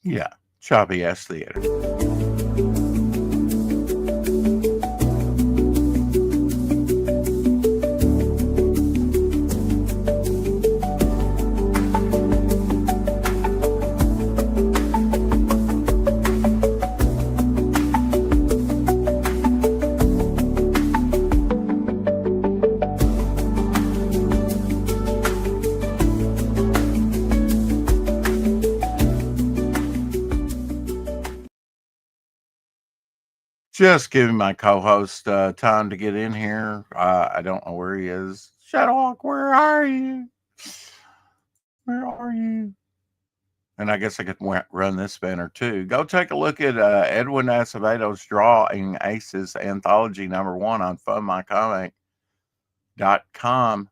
Yeah, choppy ass theater. Just giving my co-host time to get in here. I don't know where he is. Shadowhawk, where are you? Where are you? And I guess I could run this banner too. Go take a look at Edwin Acevedo's Drawing Aces Anthology #1 on fundmycomic.com.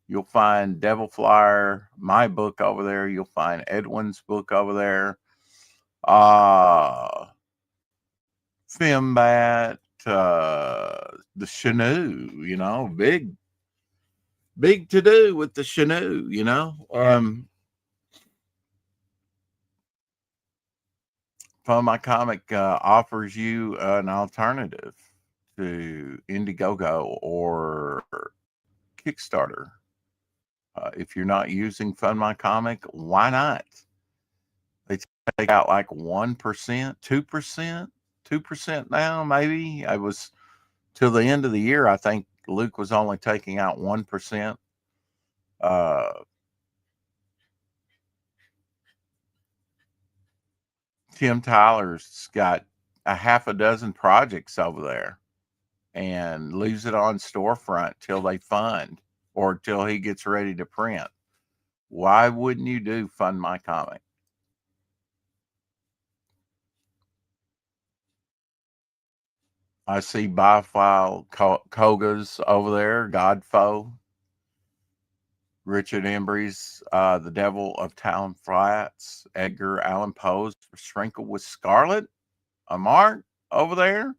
You'll find Devil Flyer, my book over there. You'll find Edwin's book over there. Fembat, the Chenoo, big to do with the Chenoo, Fun My Comic offers you an alternative to Indiegogo or Kickstarter. If you're not using Fund My Comic, why not? They take out like 1%, 2%, 2% now, maybe. I was till the end of the year, I think Luke was only taking out 1%. Tim Tyler's got a half a dozen projects over there and leaves it on storefront till they fund or till he gets ready to print. Why wouldn't you do Fund My Comic? I see Biofile Koga's over there, Godfoe. Richard Embry's The Devil of Town Flats. Edgar Allan Poe's Sprinkled with Scarlet. A Mark over there.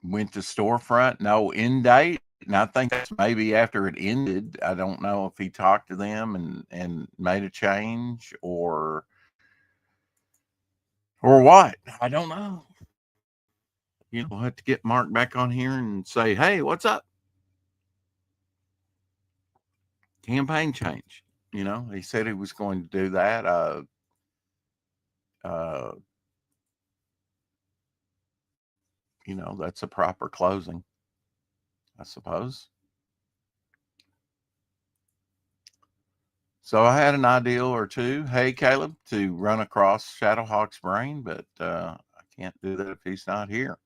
Went to storefront, no end date. And I think that's maybe after it ended. I don't know if he talked to them and made a change or what. I don't know. We'll have to get Mark back on here and say, hey, what's up? Campaign change. He said he was going to do that. That's a proper closing, I suppose. So I had an idea or two, hey, Caleb, to run across Shadowhawk's brain, but I can't do that if he's not here.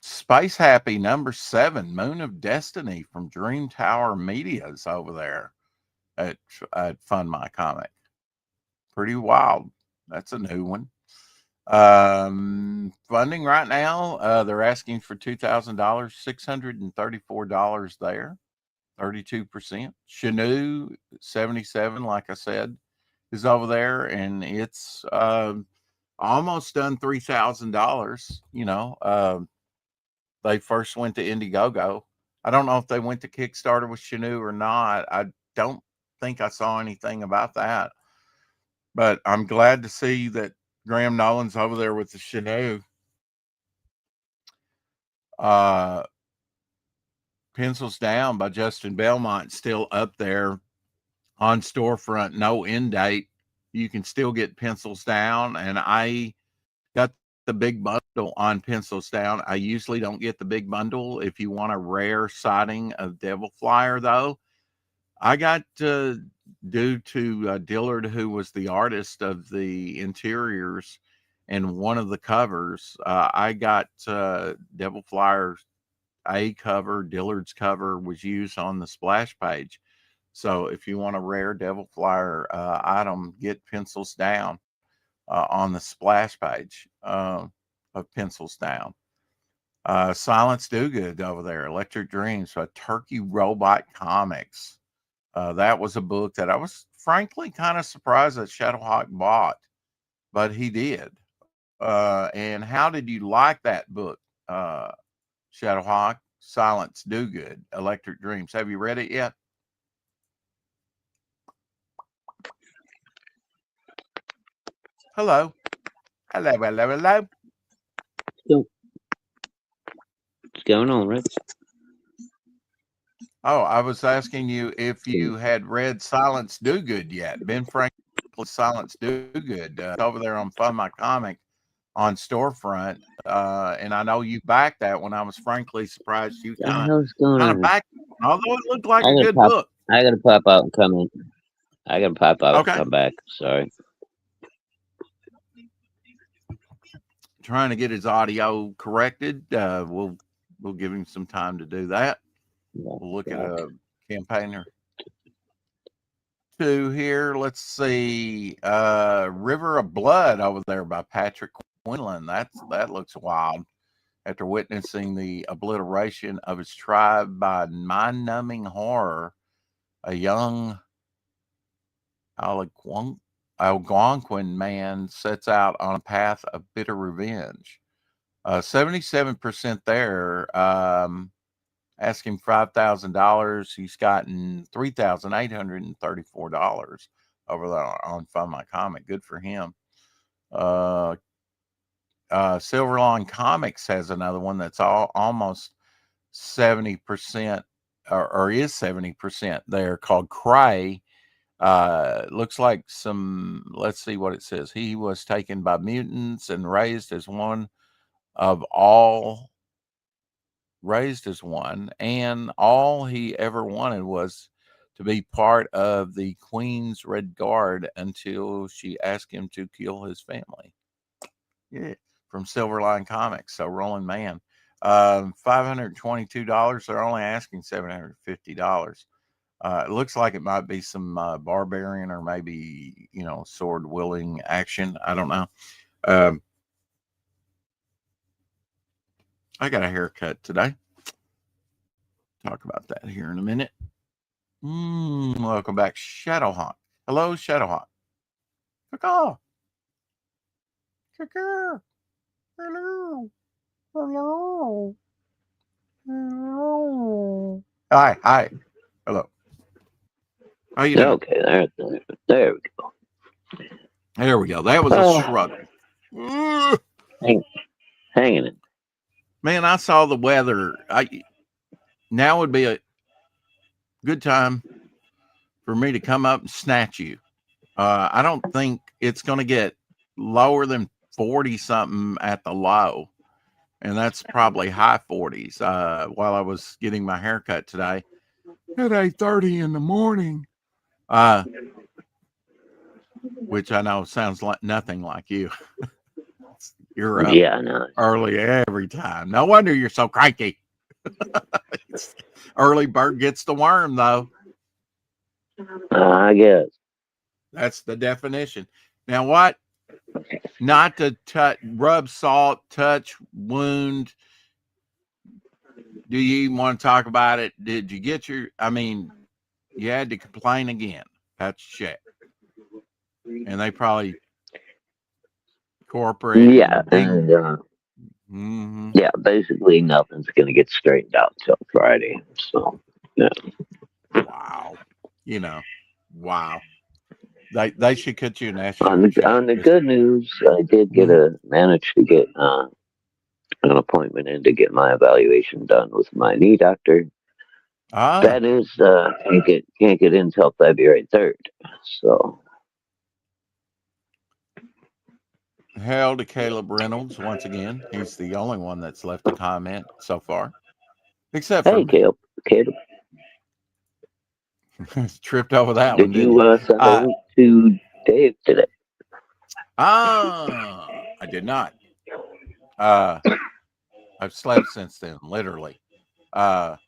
Space Happy #7, Moon of Destiny from Dream Tower Media's over there at Fund My Comic. Pretty wild. That's a new one. Funding right now, they're asking for $2,000, $634 there, 32%. Chenoo 77, like I said, is over there, and it's almost done $3,000. They first went to Indiegogo. I don't know if they went to Kickstarter with Chenoo or not. I don't think I saw anything about that, but I'm glad to see that Graham Nolan's over there with the Chenoo. Pencils Down by Justin Belmont still up there on storefront, no end date. You can still get Pencils Down, and I got the big bundle on Pencils Down. I usually don't get the big bundle. If you want a rare sighting of Devil Flyer, though, I got due to Dillard, who was the artist of the interiors and one of the covers, I got Devil Flyer's A cover. Dillard's cover was used on the splash page. So if you want a rare Devil Flyer item, get Pencils Down on the splash page of Pencils Down. Silence Do Good over there. Electric Dreams by Turkey Robot Comics. That was a book that I was frankly kind of surprised that Shadowhawk bought, but he did. And how did you like that book, Shadowhawk? Silence Do Good, Electric Dreams. Have you read it yet? Hello. Hello, hello, hello. What's going on, Rich? Oh, I was asking you if you had read Silence Do Good yet. Ben Franklin's Silence Do Good. Over there on Fund My Comic on Storefront. And I know you backed that one. I was frankly surprised you What the hell's going kind of on? backed it, although it looked like I a gotta good pop. book. I gotta pop out and come in. I gotta pop out Okay. and come back. Sorry. Trying to get his audio corrected. We'll give him some time to do that. We'll look at a campaigner two here. Let's see. River of Blood over there by Patrick Quinlan. That looks wild. After witnessing the obliteration of his tribe by mind-numbing horror, a young Algonquin man sets out on a path of bitter revenge. 77% there. Asking $5,000. He's gotten $3,834 over there on Fund My Comic. Good for him. Silverline Comics has another one that's almost 70% or is 70% there, called Cray. Looks like let's see what it says. He was taken by mutants and raised as one, and all he ever wanted was to be part of the Queen's Red Guard until she asked him to kill his family. Yeah, from Silverline Comics. So Rolling Man, $522. They're only asking $750. It looks like it might be some barbarian or maybe sword wielding action. I don't know. I got a haircut today. Talk about that here in a minute. Welcome back, Shadowhawk. Hello, Shadowhawk. Caw. Hello. Hello. Hello. Hi. Hello. How you doing? Okay, there we go. There we go. That was a struggle. Hanging in. Man, I saw the weather. Now would be a good time for me to come up and snatch you. I don't think it's going to get lower than 40 something at the low, and that's probably high 40s. While I was getting my haircut today at 8:30 in the morning, which I know sounds like nothing like you. You're up early every time. No wonder you're so cranky. Early bird gets the worm, though. I guess. That's the definition. Now, what? Not to rub salt, touch, wound. Do you even want to talk about it? Did you get you had to complain again. That's shit. And they probably incorporate. Yeah. And, yeah, basically nothing's going to get straightened out till Friday. So, yeah. Wow. Wow. They should cut you an extra. On the good news, I did manage to get an appointment in to get my evaluation done with my knee doctor. Bad news, can't get in until February 3rd. So. Hail to Caleb Reynolds once again. He's the only one that's left a comment so far, except for Caleb. Tripped over that one. Did you send a link to Dave today? I did not. I've slept since then, literally. Yeah.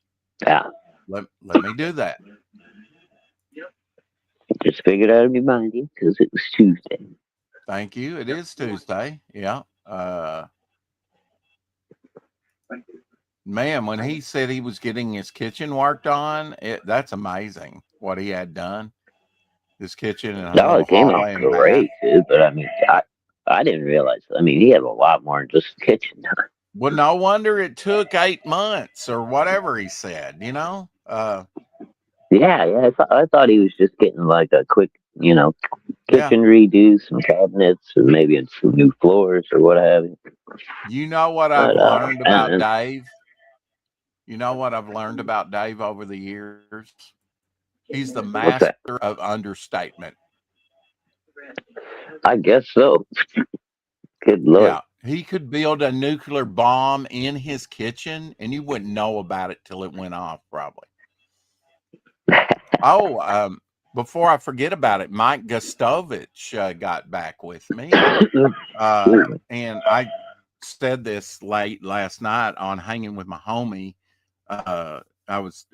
Let me do that. Just figured I'd remind you because it was Tuesday. Thank you. It is Tuesday. Yeah. Man, when he said he was getting his kitchen worked on, that's amazing. what he had done. His kitchen and a No, little it came out hallway and bath. great, too. But I mean, I didn't realize. I mean, he had a lot more than just the kitchen. Well, no wonder it took 8 months or whatever he said, you know? Yeah. I thought he was just getting like a quick, Yeah. kitchen redo, some cabinets, and maybe some new floors or what have you. You know what I've But learned about and Dave? You know what I've learned about Dave over the years? He's the what's that? master of understatement. I guess so. Good lord. Yeah. He could build a nuclear bomb in his kitchen and you wouldn't know about it till it went off, probably. Oh, before I forget about it, Mike Gustovich got back with me. And I said this late last night on hanging with my homie.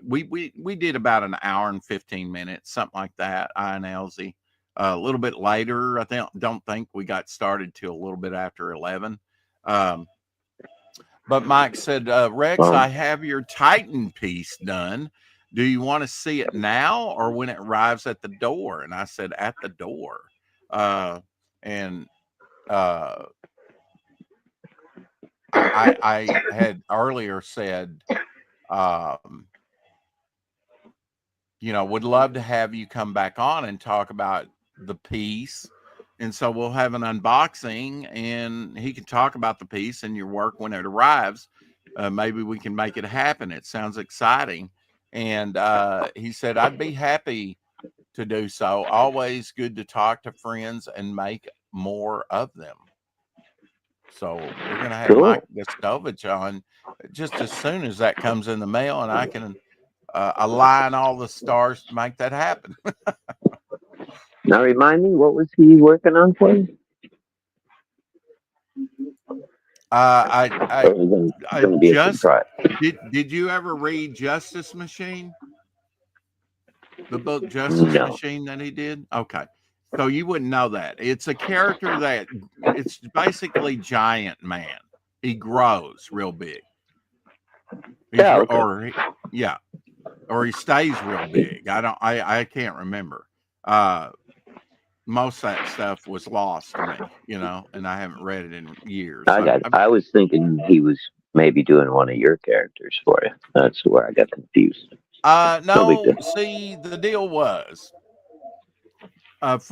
We did about an hour and 15 minutes, something like that. I and Elsie. A little bit later, I don't think we got started till a little bit after 11. But Mike said, Rex, I have your Titan piece done. Do you want to see it now or when it arrives at the door? And I said, at the door. And I had earlier said, would love to have you come back on and talk about the piece. And so we'll have an unboxing and he can talk about the piece and your work when it arrives. Maybe we can make it happen. It sounds exciting. And he said, I'd be happy to do so. Always good to talk to friends and make more of them. So we're going to have Mike Gustovich on just as soon as that comes in the mail, and I can align all the stars to make that happen. Now remind me, what was he working on for you? Did you ever read Justice Machine? The book Justice Machine that he did? Okay. So you wouldn't know that. It's a character that it's basically Giant Man. He grows real big. Or he stays real big. I can't remember. Most of that stuff was lost to me, and I haven't read it in years. I was thinking he was maybe doing one of your characters for you. That's where I got confused. No, see, the deal was about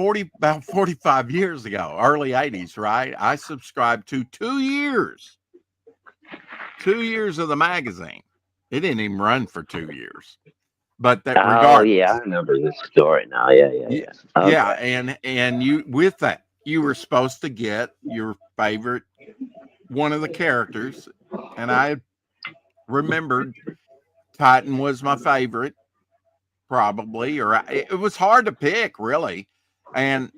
45 years ago, early 80s, right? I subscribed to 2 years of the magazine. It didn't even run for 2 years. But that regardless. Yeah, I remember this story now. Yeah. Okay. Yeah, and you with that, you were supposed to get your favorite one of the characters, and I remembered Titan was my favorite, probably, it was hard to pick, really. And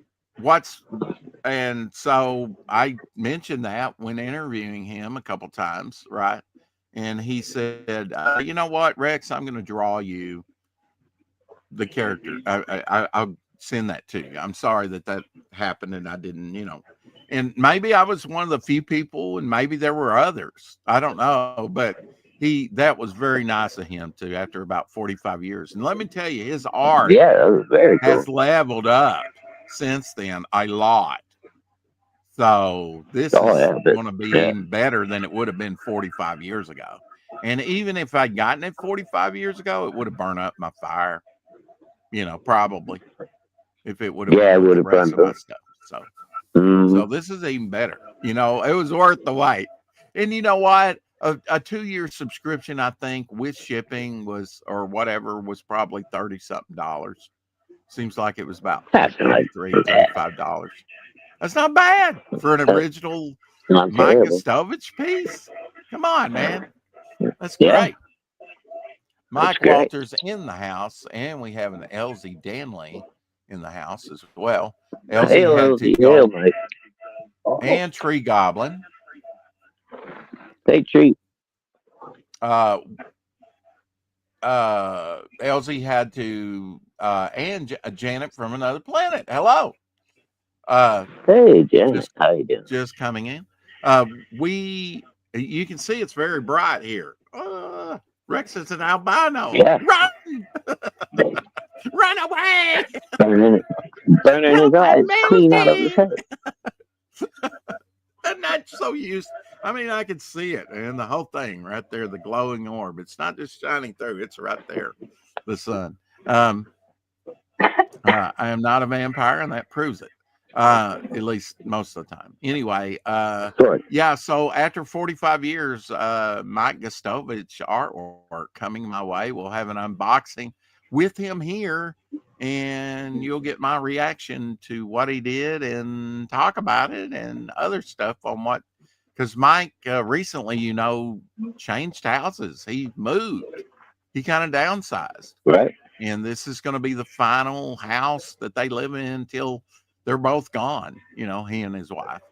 so I mentioned that when interviewing him a couple times, right? And he said, you know what, Rex, I'm going to draw you the character. I'll send that to you. I'm sorry that happened and I didn't, and maybe I was one of the few people and maybe there were others. I don't know, but that was very nice of him too after about 45 years. And let me tell you, his art has leveled up since then a lot. So this is going to be even better than it would have been 45 years ago. And even if I'd gotten it 45 years ago, it would have burned up my fire. Probably if it would have been with the rest of my stuff. So, so this is even better. It was worth the wait. And you know what? A 2-year subscription, I think, with shipping was probably $30-something. Seems like it was about $33, $35. That's not bad for an original Mike Gustovich piece. Come on, man. That's great. Mike Walters in the house, and we have an Elsie Danley in the house as well. Elsie had to go, and Tree Goblin. Hey, Tree. Elsie had to, and Janet from Another Planet. Hello. Hey, Janet. How you doing? Just coming in. You can see it's very bright here. Rex is an albino. Yeah. Run! Run away! Burning his eyes clean out of his head. And that's so used. I mean, I could see it, and the whole thing right there, the glowing orb. It's not just shining through; it's right there, the sun. I am not a vampire, and that proves it. At least most of the time. Anyway, yeah. So after 45 years, Mike Gustovich artwork coming my way. We'll have an unboxing with him here, and you'll get my reaction to what he did and talk about it and other stuff on what. Because Mike recently, changed houses. He moved. He kind of downsized. Right. And this is going to be the final house that they live in until they're both gone, he and his wife.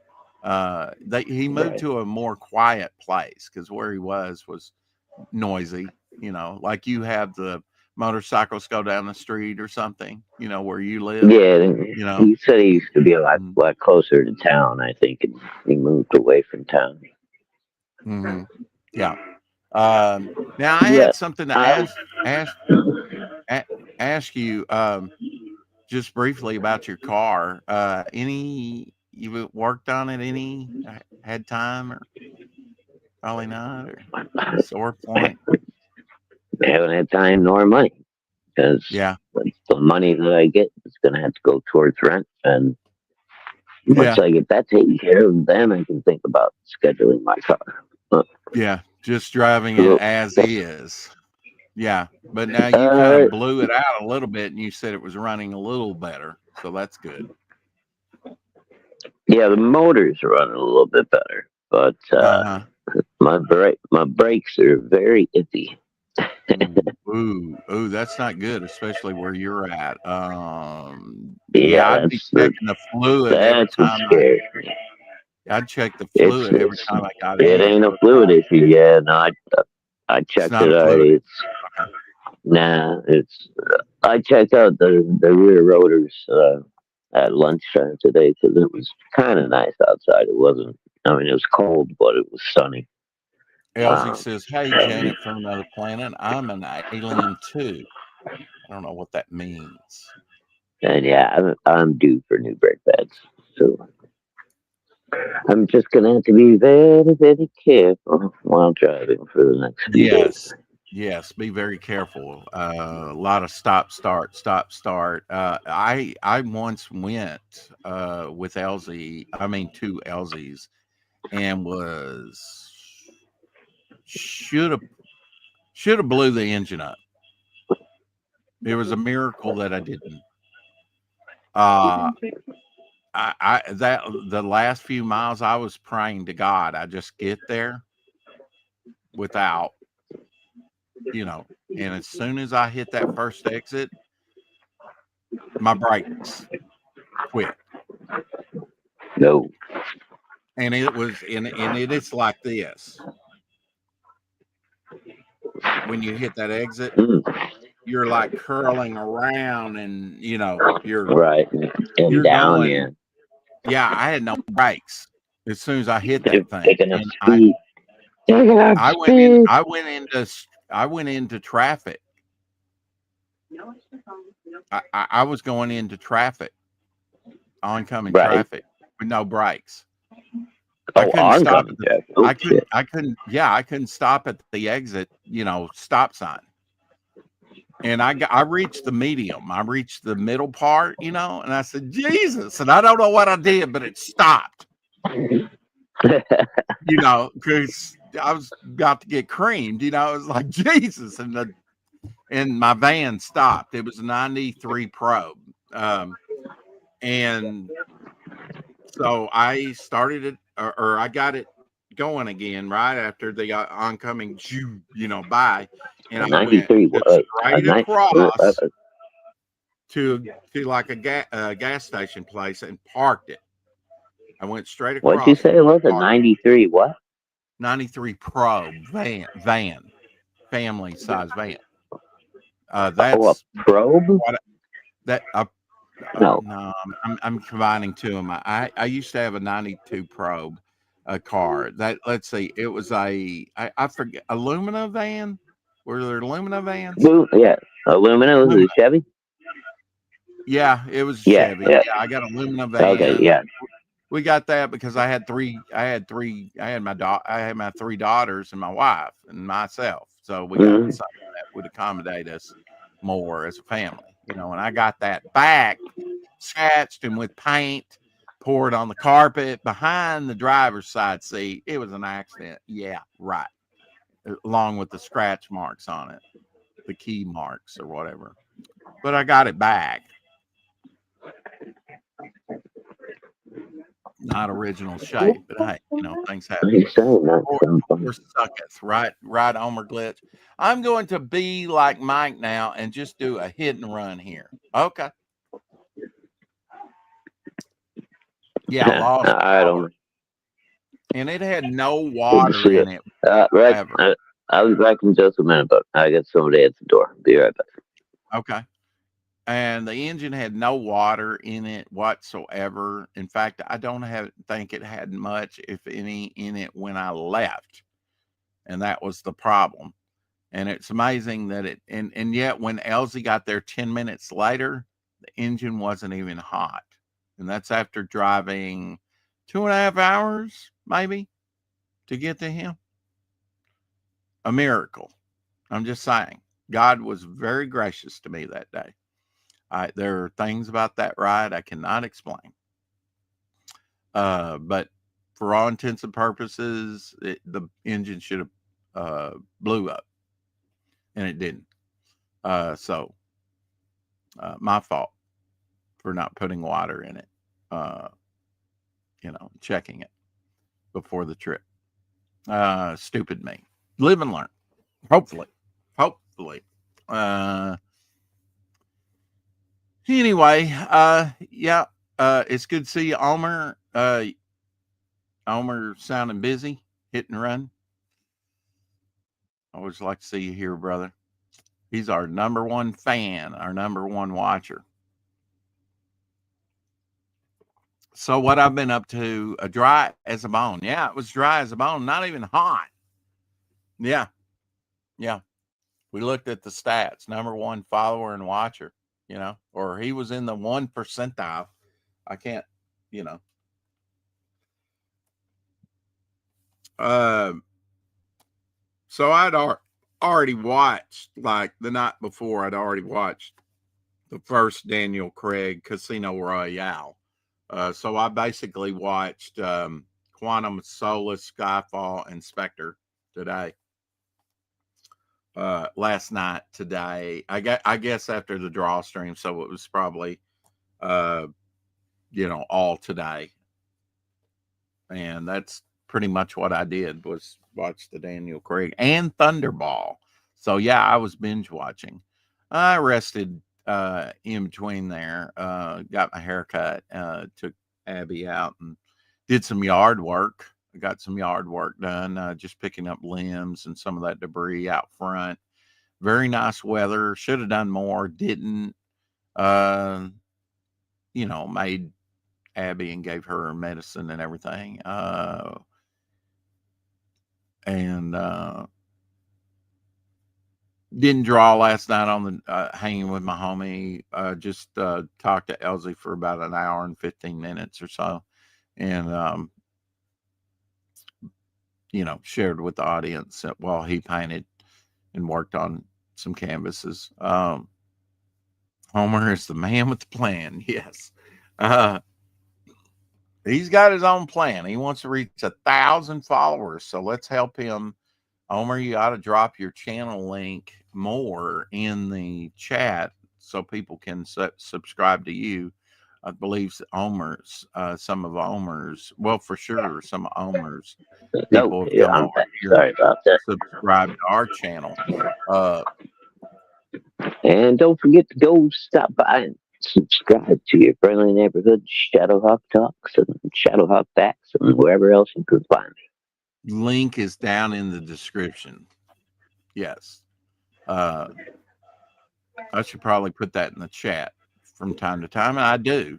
He moved to a more quiet place because where he was noisy, like you have the motorcycles go down the street or something, where you live. Yeah, he said he used to be a lot closer to town, I think, and he moved away from town. Mm-hmm. Yeah. Now I had something to ask you just briefly about your car. You worked on it any had time, or probably not, or sore point? I haven't had time nor money because the money that I get is going to have to go towards rent, and once I get that taken care of, then I can think about scheduling my car. Just driving it as is. Yeah, but now you kind of blew it out a little bit, and you said it was running a little better, so that's good. Yeah, the motors are running a little bit better, but my brakes are very iffy. Ooh, that's not good, especially where you're at. I'd be checking the fluid every time. I'd check the fluid every time I got it. It ain't a fluid issue. Yeah, no, I checked it already. I checked out the rear rotors at lunchtime today because it was kind of nice outside. It wasn't. I mean, it was cold, but it was sunny. Elsie says, "Hey, Janet from another planet. I'm an alien too." I don't know what that means. And yeah, I'm due for new brake pads, so I'm just gonna have to be very, very careful while driving for the next few days. Yes, be very careful. A lot of stop, start. I once went with Elsie, two Elsies, and should have blew the engine up. It was a miracle that I didn't. The last few miles I was praying to God I just get there without, and as soon as I hit that first exit, my brakes quit. No. And it was it's like this. When you hit that exit, you're like curling around, and you're right and you're down. Going, I had no brakes as soon as I hit that thing. Taking up speed. I went into traffic. I was going into traffic, oncoming traffic with no brakes. I couldn't stop at I couldn't stop at the exit, stop sign. And I reached the medium. I reached the middle part, and I said, Jesus. And I don't know what I did, but it stopped. Because I was about to get creamed, it was like, Jesus. And my van stopped. It was a 93 Probe. And so I started it, or I got it going again right after the oncoming, by. And I went straight across to like a gas station place and parked it. I went straight across. What'd you say it was? A 93 what? 93 Probe van, family size van. That's a Probe? No, I'm combining two of them. I used to have a 92 Probe car. Let's see, it was I forget, Illumina van. Were there Illumina vans? Yeah, Illumina. Was it a Chevy? Yeah, it was a Yeah, Chevy. yeah. Yeah, I got aluminum Okay, van. yeah. We got that because I had my 3 daughters and my wife and myself. So we got Mm-hmm. something that would accommodate us more as a family, and I got that back scratched and with paint poured on the carpet behind the driver's side seat. It was an accident. Yeah, right. Along with the scratch marks on it, the key marks or whatever. But I got it back. Not original shape, but hey, things happen. He's saying that some fun. Or sucketh, right, Omer Glitch. I'm going to be like Mike now and just do a hit and run here. Okay. Yeah, lost I power. don't. And it had no Good to water see in it. it Right. ever. I'll be back in just a minute, but I got somebody at the door. Be right back. Okay. And the engine had no water in it whatsoever. In fact, I don't think it had much, if any, in it when I left. And that was the problem. And it's amazing that and yet when Elsie got there 10 minutes later, the engine wasn't even hot. And that's after driving 2.5 hours, maybe, to get to him. A miracle. I'm just saying. God was very gracious to me that day. There are things about that ride I cannot explain. But for all intents and purposes, the engine should have blew up, and it didn't. So my fault for not putting water in it, checking it before the trip. Stupid me. Live and learn. Hopefully. Hopefully. Anyway, yeah, it's good to see you, Omer. Omer sounding busy, hit and run. I always like to see you here, brother. He's our number one fan, our number one watcher. So what I've been up to, dry as a bone. Yeah, it was dry as a bone, not even hot. Yeah. Yeah. We looked at the stats, number one follower and watcher, or he was in the 1 percentile. I can't, you know. So I'd already watched, like the night before, I'd already watched the first Daniel Craig Casino Royale. So I basically watched Quantum of Solace, Skyfall, and Spectre today. Last night, today. I guess after the draw stream, so it was probably all today. And that's pretty much what I did, was watch the Daniel Craig and Thunderball. So yeah, I was binge watching. I rested in between there, got my haircut, took Abby out and did some yard work. I got some yard work done, just picking up limbs and some of that debris out front. Very nice weather. Should have done more, didn't. Made Abby and gave her medicine and everything. And didn't draw last night on the hanging with my homie. Just talked to Elsie for about an hour and 15 minutes or so, and shared with the audience while he painted and worked on some canvases. Homer is the man with the plan. Yes. He's got his own plan. He wants to reach 1,000 followers. So let's help him. Homer, you ought to drop your channel link more in the chat so people can subscribe to you. I believe some of Omer's, well, for sure, some of Omer's people have come I'm over back. here Sorry about that. subscribe to our channel. And don't forget to go stop by and subscribe to your friendly neighborhood Shadowhawk Talks and Shadowhawk Facts and wherever else you can find me. Link is down in the description. Yes. I should probably put that in the chat from time to time, and I do.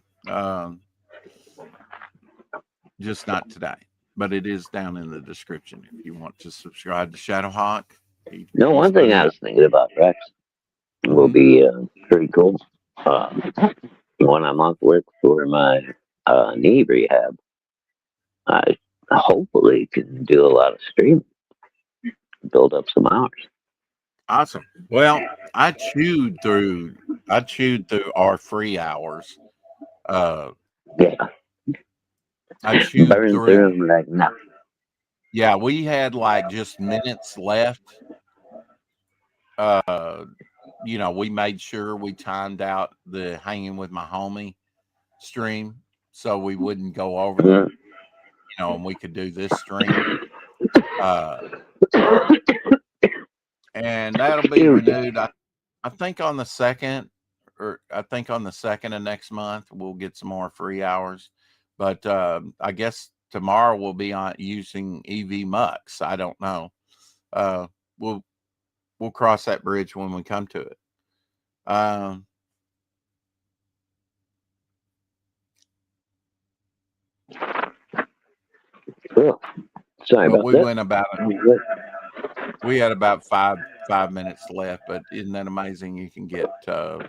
Just not today, but it is down in the description if you want to subscribe to Shadowhawk. One thing I was thinking about, Rex, will be pretty cool. when I'm off work for my knee rehab, I hopefully can do a lot of streaming, build up some hours. Awesome. Well, I chewed through our free hours. Uh, Yeah, I chewed burn through through. them like nothing. Yeah, we had like just minutes left. Uh, we made sure we timed out the hanging with my homie stream so we wouldn't go over Mhm. and we could do this stream. Uh, and that'll be Excuse me. renewed. I think on the second, or I think on the second of next month, we'll get some more free hours. But I guess tomorrow we'll be on using EV Mux. I don't know. Uh, we'll we'll cross that bridge when we come to it. Um, Oh, sorry but about we that. went about it. We had about five minutes left. But isn't that amazing? You can get 2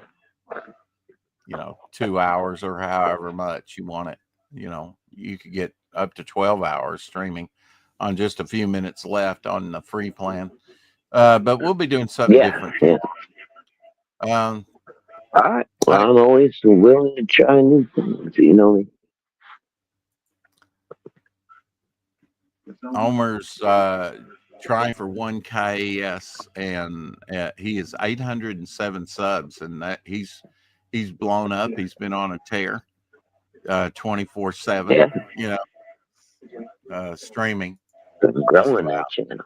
hours or however much you want it. You could get up to 12 hours streaming on just a few minutes left on the free plan. But we'll be doing something Yeah, different yeah. tomorrow. All right. Well, I, I'm always willing to try new things. You know me. Omer's trying for 1K, and he is 807 subs, and that he's blown up. He's been on a tear, 24/7. Yeah, Streaming I'm just growing about. that channel.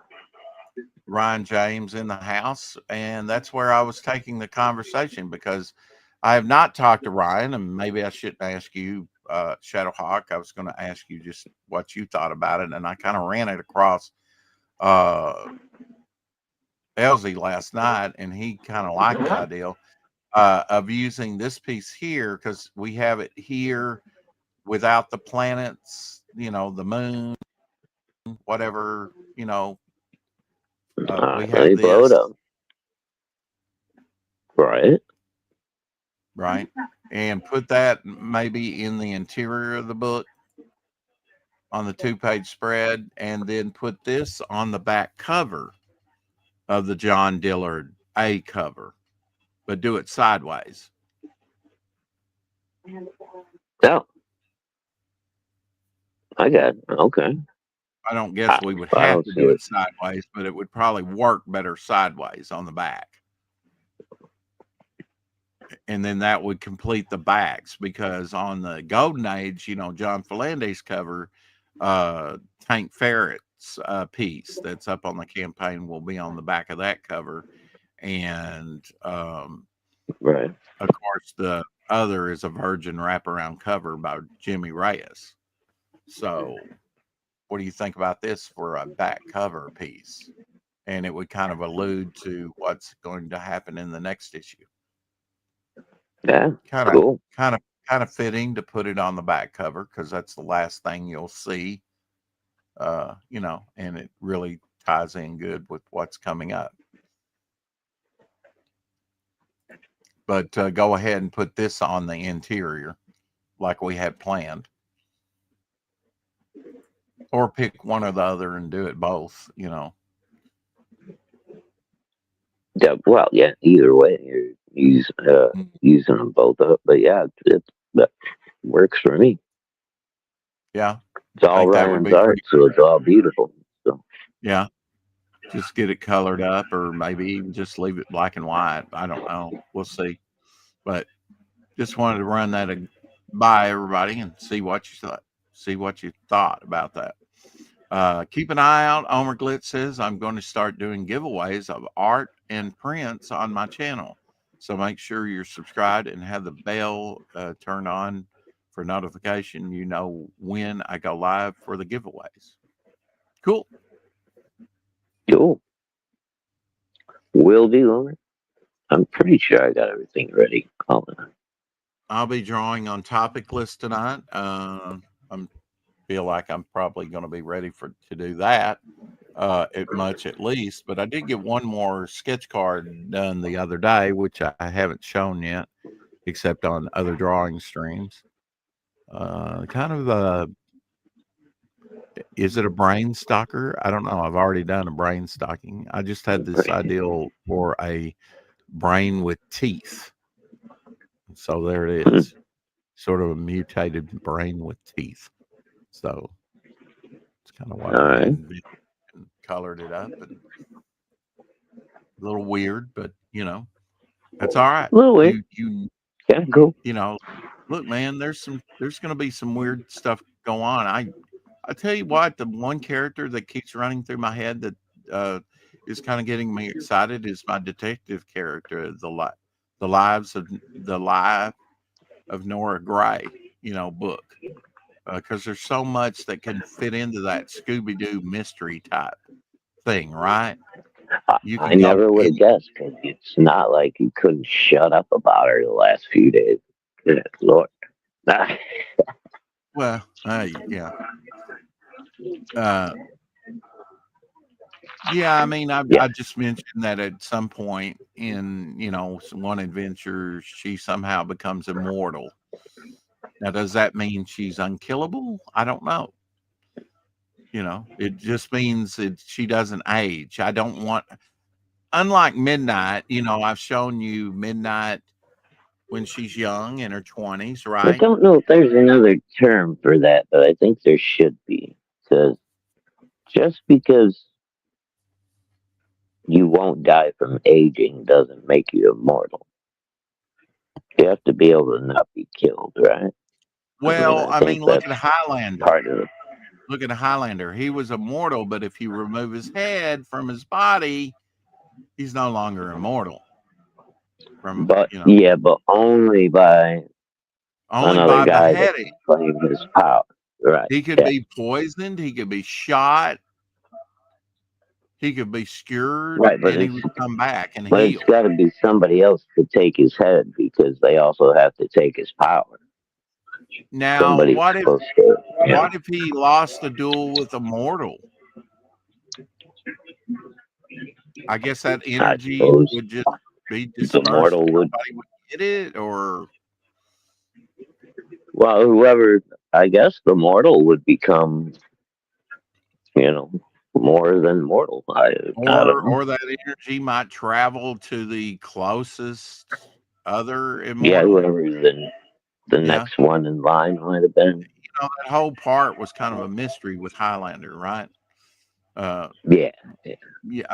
Ryan James in the house, and that's where I was taking the conversation because I have not talked to Ryan, and maybe I shouldn't ask you, Shadowhawk. I was going to ask you just what you thought about it, and I kind of ran it across uh, Elsie last night, and he kind of liked the idea of using this piece here because we have it here without the planets, the moon, whatever, All we right, let have me blow it this. up. Right. Right? And put that maybe in the interior of the book on the 2-page spread, and then put this on the back cover of the John Dillard A cover, but do it sideways. Oh, I got it. Okay. I don't guess we would I have don't to see do it. it sideways, but it would probably work better sideways on the back. And then that would complete the backs because on the Golden Age, John Philandes cover, Tank Ferret's piece that's up on the campaign will be on the back of that cover. And Right. of course, the other is a Virgin wraparound cover by Jimmy Reyes. So, what do you think about this for a back cover piece? And it would kind of allude to what's going to happen in the next issue. Yeah. Kind of, Cool. kind of fitting to put it on the back cover because that's the last thing you'll see. And it really ties in good with what's coming up. But go ahead and put this on the interior like we had planned. Or pick one or the other and do it both. Yeah. Well, yeah. Either way, you're using them both up. But yeah, that works for me. Yeah. It's I all think that would Ryan's be art, pretty so it's all beautiful. So Yeah. Just get it colored up or maybe even just leave it black and white. I don't know. We'll see. But just wanted to run that by everybody and see what you thought about that. Keep an eye out. Omer Glitz says I'm going to start doing giveaways of art and prints on my channel. So make sure you're subscribed and have the bell turned on for notification. You know when I go live for the giveaways. Cool. cool. Will do, Homer. I'm pretty sure I got everything ready. I'll be drawing on topic list tonight. I'm feel like I'm probably going to be ready to do that at least. But I did get one more sketch card done the other day, which I haven't shown yet. except on other drawing streams. Kind of a Is it a brain stalker? I don't know. I've already done a brain stalking. I just had this ideal for a brain with teeth. So there it is. Sort of a mutated brain with teeth. So it's kind of what All I right. envisioned and colored it up, and a little weird, but that's all right. A little weird. Yeah, cool. Look, man, there's going to be some weird stuff go on. I tell you what, the one character that keeps running through my head that is kind of getting me excited is my detective character, the lives of the life of Nora Gray, book, because there's so much that can fit into that Scooby-Doo mystery type thing, right? You I can go never would have guessed, because it's not like you couldn't shut up about her the last few days. Good Lord. well, yeah. Yeah, I mean, I just mentioned that at some point in, one adventure, she somehow becomes immortal. Now, does that mean she's unkillable? I don't know. It just means that she doesn't age. I don't want, unlike Midnight, I've shown you Midnight when she's young in her 20s, I right? don't know if there's another term for that, but I think there should be. Because just because you won't die from aging doesn't make you immortal. You have to be able to not be killed, right? Well, I think look that's at Highlander. part of it. Look at Highlander. He was immortal, but if you remove his head from his body, he's no longer immortal. But yeah, but only by another guy that beheading. claim his power. Right. He could be poisoned. He could be shot. He could be skewered, right, but and he would come back and but heal. it's got to be somebody else to take his head, because they also have to take his power. Now, Somebody's what if he lost a duel with a mortal? I guess that energy would just be dispersed. The mortal would get it, or whoever. I guess the mortal would become, more than mortal. I don't know. Or that energy might travel to the closest other immortal. Yeah, whoever's the next one in line might have been. That whole part was kind of a mystery with Highlander, right? Yeah,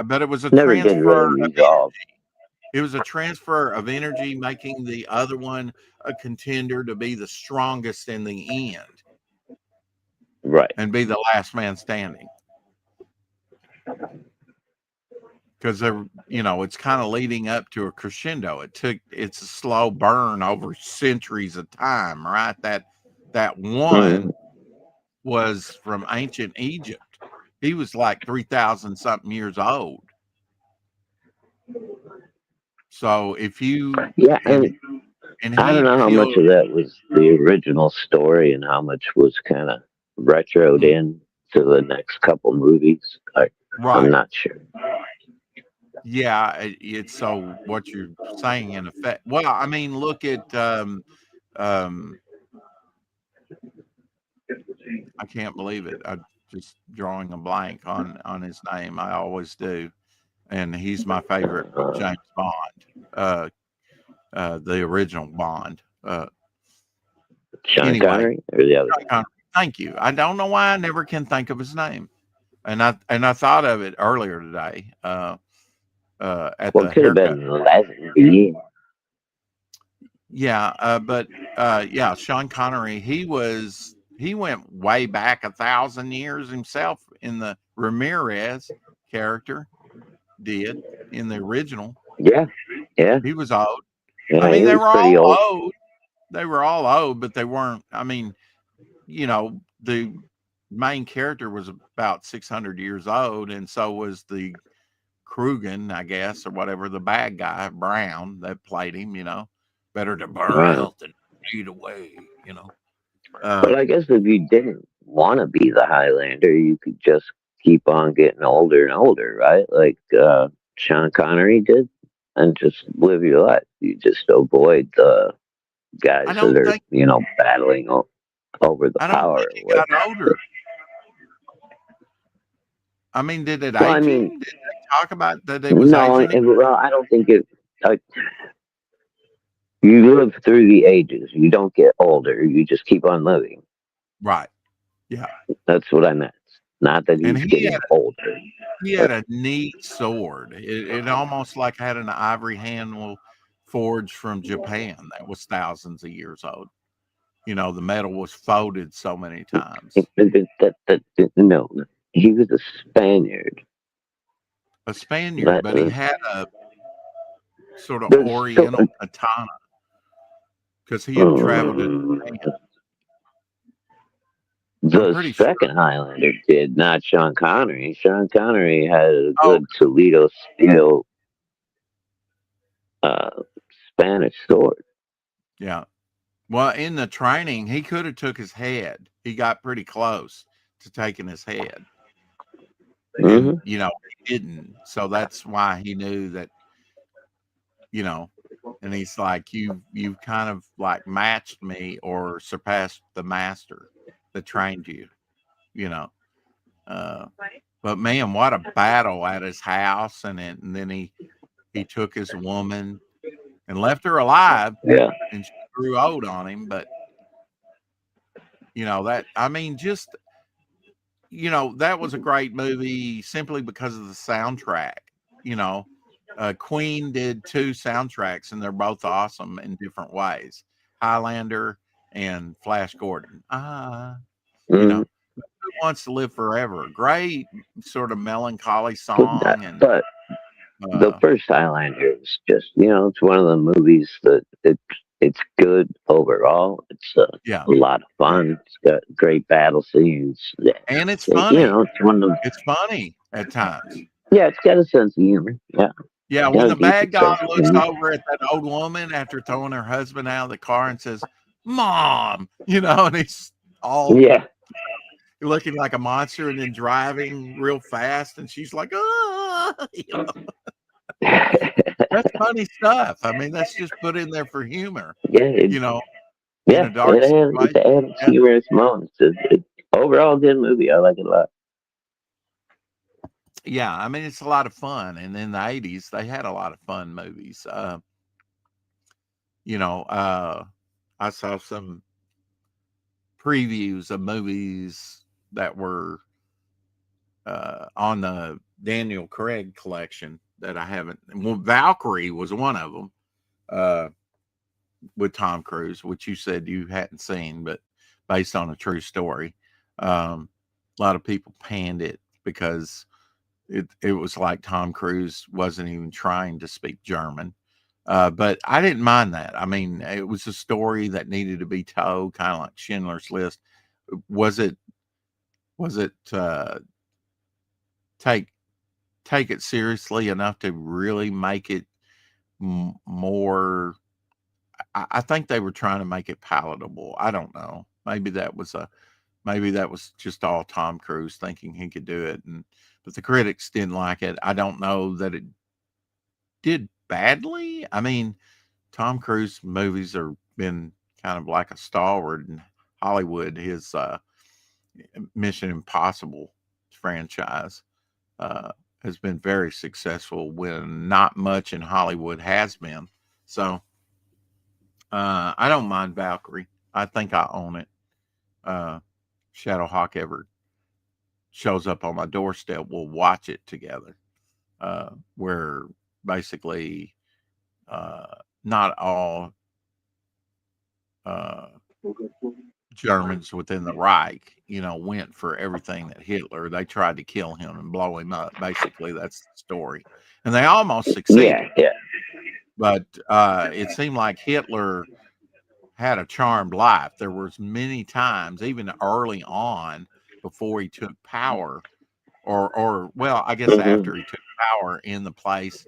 but it was a never transfer did really resolve. It was a transfer of energy, making the other one a contender to be the strongest in the end. Right. And be the last man standing. Because it's kind of leading up to a crescendo. It's a slow burn over centuries of time, right? That one was from ancient Egypt. He was like 3,000 something years old. So if you and I don't know how much of that was the original story and how much was kind of retroed in to the next couple movies. I'm not sure. Yeah, it's so what you're saying in effect. Well, look at I can't believe it. I'm just drawing a blank on his name. I always do, and he's my favorite James Bond, the original Bond. Sean Connery or the other? Connery. Thank you. I don't know why I never can think of his name, and I thought of it earlier today. At the could have been Leslie. Yeah, but Sean Connery, he went way back 1,000 years himself in the Ramirez character, did in the original. Yeah. He was old. Yeah, they were all old. They were all old, but they weren't. The main character was about 600 years old, and so was the Krugen, I guess, or whatever, the bad guy, Brown, that played him, better to burn out than fade away, But I guess if you didn't want to be the Highlander, you could just keep on getting older and older, right? Like Sean Connery did, and just live your life. You just avoid the guys I that don't are, think battling over the I don't power think or he what. got older. I mean, did it Well, I age mean, him? Did they talk about that it was no, aging him? well, I don't think it. Uh, you live through the ages. You don't get older. You just keep on living. Right. Yeah. That's what I meant. Not that And he's getting older. he had a neat sword. It almost like had an ivory handle forged from Japan that was thousands of years old. The metal was folded so many times. No, he was a Spaniard. A Spaniard, But but he had a sort of there's still, oriental katana because he had traveled to Japan. I'm the pretty sure. second Highlander did, not Sean Connery. Sean Connery had a Oh, good Toledo steel uh, Spanish sword. yeah. Well, in the training, he could have took his head. He got pretty close to taking his head, and Hmm. he didn't. So that's why he knew that. And he's like, you've kind of like matched me or surpassed the master that trained you. You know. Uh, but man, what a battle at his house, and then he took his woman and left her alive, Yeah. and she grew old on him. But that I mean, just that was a great movie simply because of the soundtrack. You know, Queen did two soundtracks, and they're both awesome in different ways. Highlander and Flash Gordon. You Hmm. know, Who Wants to Live Forever? Great sort of melancholy song, and But the uh, first Highlander is just, it's one of the movies that it's good overall. It's a yeah, lot of yeah, fun. It's got great battle scenes. Yeah, and it's you funny. know, it's one of the, It's funny at times. yeah, it's got a sense of humor. Yeah, Yeah, it's got when a the bad decent guy sense of looks humor. over at that old woman after throwing her husband out of the car and says, "Mom," and he's all Yeah. looking like a monster and then driving real fast, and she's like, "Ah," that's funny stuff. I mean, that's just put in there for humor, Yeah, you know, in yeah, a dark it's situation. had its And humorous moments. Overall, good movie. I like it a lot. yeah, I mean, it's a lot of fun. And in the '80s, they had a lot of fun movies. You know, I saw some previews of movies that were on the Daniel Craig collection that I haven't. Well, Valkyrie was one of them uh, with Tom Cruise, which you said you hadn't seen, but based on a true story. A lot of people panned it because it was like Tom Cruise wasn't even trying to speak German. But I didn't mind that. I mean, it was a story that needed to be told, kind of like Schindler's List. Was it? Was it take take it seriously enough to really make it more? I think they were trying to make it palatable. I don't know. Maybe that was just all Tom Cruise thinking he could do it, and but the critics didn't like it. I don't know that it did badly. I mean, Tom Cruise movies are been kind of like a stalwart in Hollywood. His Mission Impossible franchise uh, has been very successful when not much in Hollywood has been. So I don't mind Valkyrie. I think I own it. Uh, Shadowhawk ever shows up on my doorstep, we'll watch it together. Where basically not all uh, Germans within the Reich, went for everything that Hitler. They tried to kill him and blow him up. Basically, that's the story, and they almost Yeah, succeeded. yeah. But it seemed like Hitler had a charmed life. There was many times, even early on, before he took power, or well, I guess Hmm. after he took power in the place,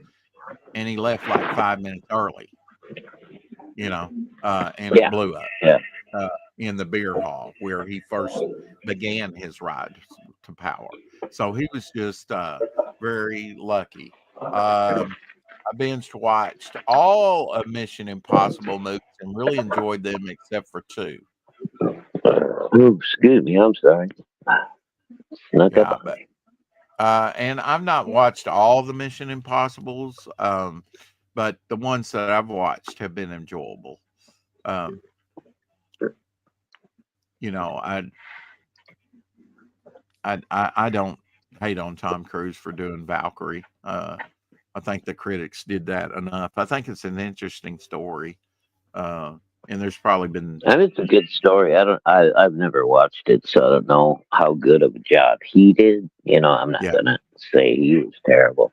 and he left like 5 minutes early, and it Yeah, blew up. yeah. uh, in the beer hall where he first began his ride to power. So he was just very lucky. I binge watched all of Mission Impossible movies and really enjoyed them except for 2. Oh, excuse me. I'm sorry. Snuck up Yeah, on me. and I've not watched all the Mission Impossibles, but the ones that I've watched have been enjoyable. Um, you know, I don't hate on Tom Cruise for doing Valkyrie. I think the critics did that enough. I think it's an interesting story, and there's probably been. I mean, it's a good story. I've never watched it, so I don't know how good of a job he did. I'm not Yeah, gonna say he was terrible.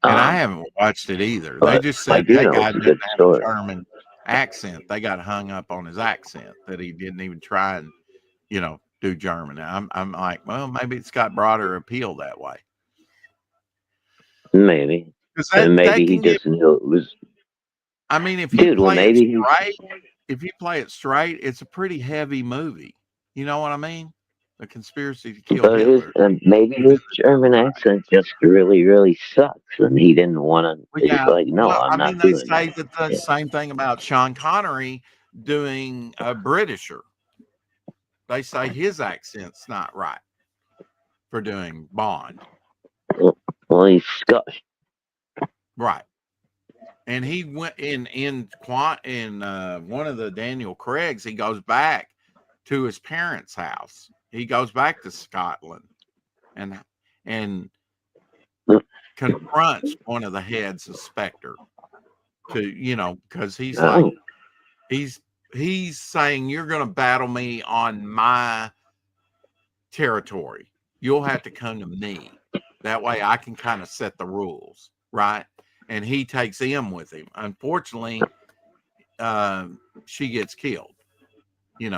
and I Um, haven't watched it either. They but just I said do that know guy it's a doesn't good have a story. German accent. They got hung up on his accent that he didn't even try and do German. I'm like, well, maybe it's got broader appeal that way. Maybe, Because and that maybe he can get. just knew it was. I mean, if you Dude, well, play it maybe he. straight, it's a pretty heavy movie. You know what I mean? The conspiracy to kill But Hitler. maybe his German accent just really, really sucks, and he didn't want to. Well, He's yeah. like, no, Well, I'm I mean, not they doing say that. that the Yeah. same thing about Sean Connery doing a Britisher. They say his accent's not right for doing Bond. Well, he's Scottish. Right. And he went in one of the Daniel Craigs. He goes back to his parents' house. He goes back to Scotland and confronts one of the heads of Spectre because he's like Oh, he's saying you're going to battle me on my territory. You'll have to come to me. That way I can kind of set the rules, right? And he takes him with him. Unfortunately, she gets killed.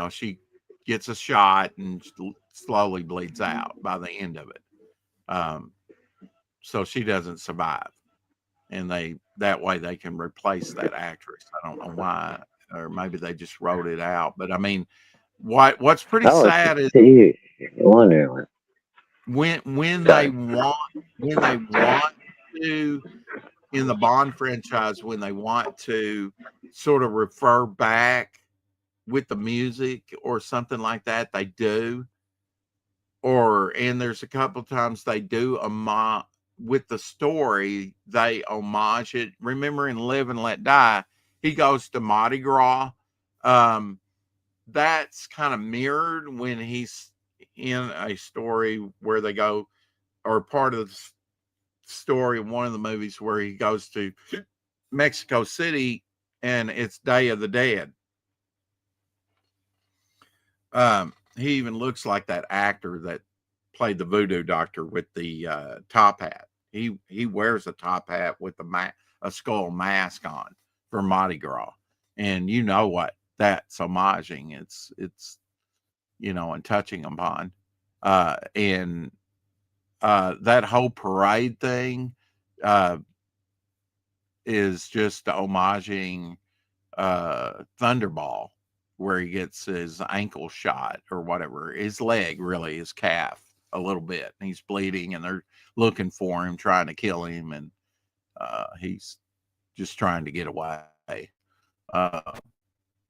She gets a shot and slowly bleeds out by the end of it. So she doesn't survive. And that way they can replace that actress. I don't know why, or maybe they just wrote it out. But I mean, what's pretty sad is wondering. when they Sorry. want to in the Bond franchise, when they want to sort of refer back with the music or something like that, they do. And there's a couple times they do with the story, they homage it. Remember in Live and Let Die, he goes to Mardi Gras. That's kind of mirrored when he's in a story where they go, or part of the story of one of the movies where he goes to Mexico City and it's Day of the Dead. He even looks like that actor that played the voodoo doctor with the top hat. He wears a top hat with a skull mask on for Mardi Gras, and you know what that's homaging. It's and touching upon, and that whole parade thing is just homaging Thunderball, where he gets his ankle shot or whatever, his leg, really, his calf, a little bit. And he's bleeding and they're looking for him, trying to kill him. And he's just trying to get away.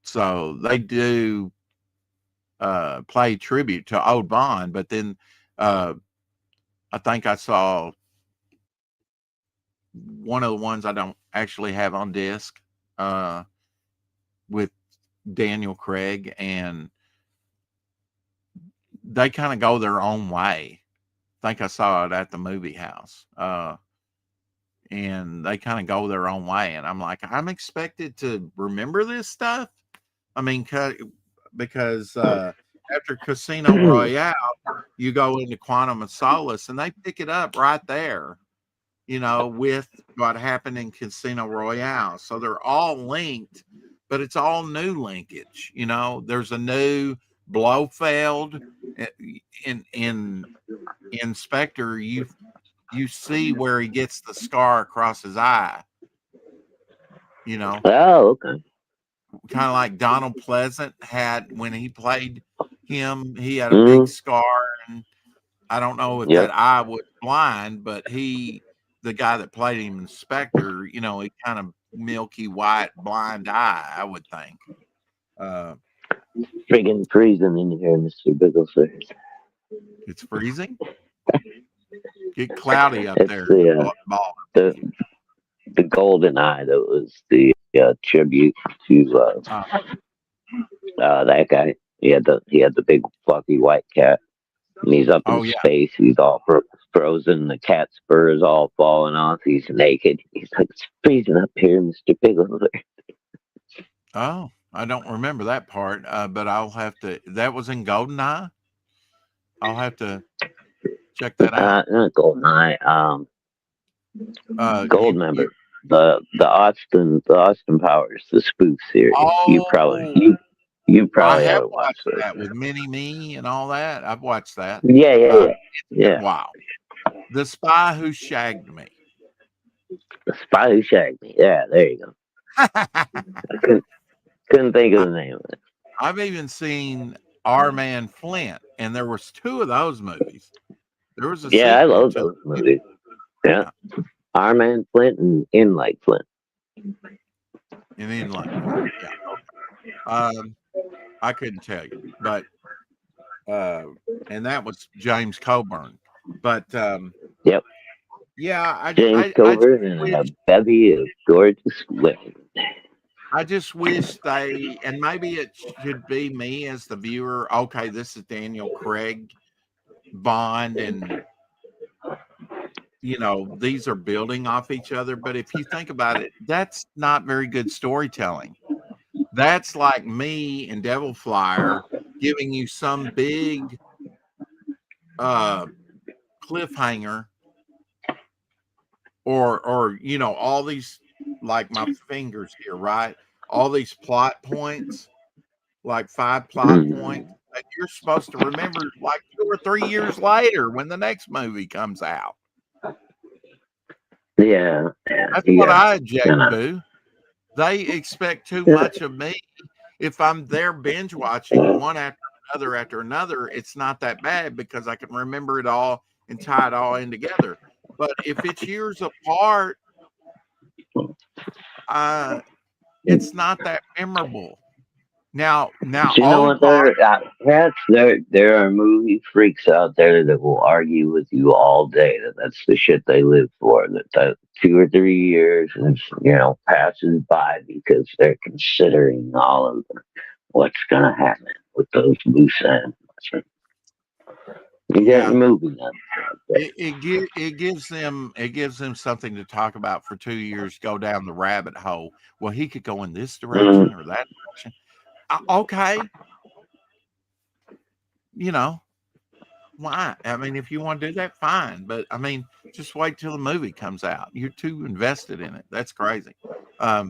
So they do play tribute to old Bond, but then I think I saw one of the ones I don't actually have on disc with Daniel Craig, and they kind of go their own way. I think I saw it at the movie house. And they kind of go their own way. And I'm like, I'm expected to remember this stuff. I mean, because after Casino Royale, you go into Quantum of Solace and they pick it up right there, with what happened in Casino Royale. So they're all linked, but it's all new linkage. There's a new Blofeld in Spectre. You see where he gets the scar across his eye. Oh, okay. Kind of like Donald Pleasant had when he played him. He had a big scar, and I don't know if that Yep. eye was blind, but he the guy that played him, Inspector, you know, he kind of milky white blind eye, I would think. Friggin' freezing in here, Mr. Bigglesworth. It's freezing. Get cloudy up It's there. the the golden eye that was the tribute to that guy. He had the big fluffy white cat, and he's up in yeah. space. He's all frozen. The cat's fur is all falling off. He's naked. He's like, it's freezing up here, Mr. Bigglesworth. Oh, I don't remember that part, but I'll have to. That was in Goldeneye. I'll have to check that out. Not Goldeneye. Gold member. You, The Austin Powers, the spoof series. You oh, probably I have haven't watched watched those. that with Mini Me and all that. I've watched that. Yeah. Wow. The Spy Who Shagged Me. The Spy Who Shagged Me. Yeah, there you go. I couldn't think of the name of it. I've even seen Our Man Flint, and there was 2 of those movies. There was a sequel I love those movies. Yeah. Our Man Flint and In Like Flint. And In Like Flint. Yeah. I couldn't tell you, but and that was James Coburn. But yep. Yeah, James Coburn and a bevy of gorgeous women. I just wish they, and maybe it should be me as the viewer. Okay, this is Daniel Craig, Bond, and you know, these are building off each other. But if you think about it, that's not very good storytelling. That's like me and Devil Flyer giving you some big cliffhanger, or you know, all these, like my fingers here, right? All these plot points, like 5 plot points that you're supposed to remember like 2 or 3 years later when the next movie comes out. Yeah. That's what I object to. They expect too much of me. If I'm there binge watching one after another, it's not that bad because I can remember it all and tie it all in together. But if it's years apart, it's not that memorable. Now, you know what? There are movie freaks out there that will argue with you all day that that's the shit they live for. That 2 or 3 years is, passes by because they're considering all of what's gonna happen with those loose ends. You got your movie now. It gives them something to talk about for 2 years. Go down the rabbit hole. Well, he could go in this direction or that direction. Okay, why? I mean, if you want to do that, fine. But I mean, just wait till the movie comes out. You're too invested in it. That's crazy. I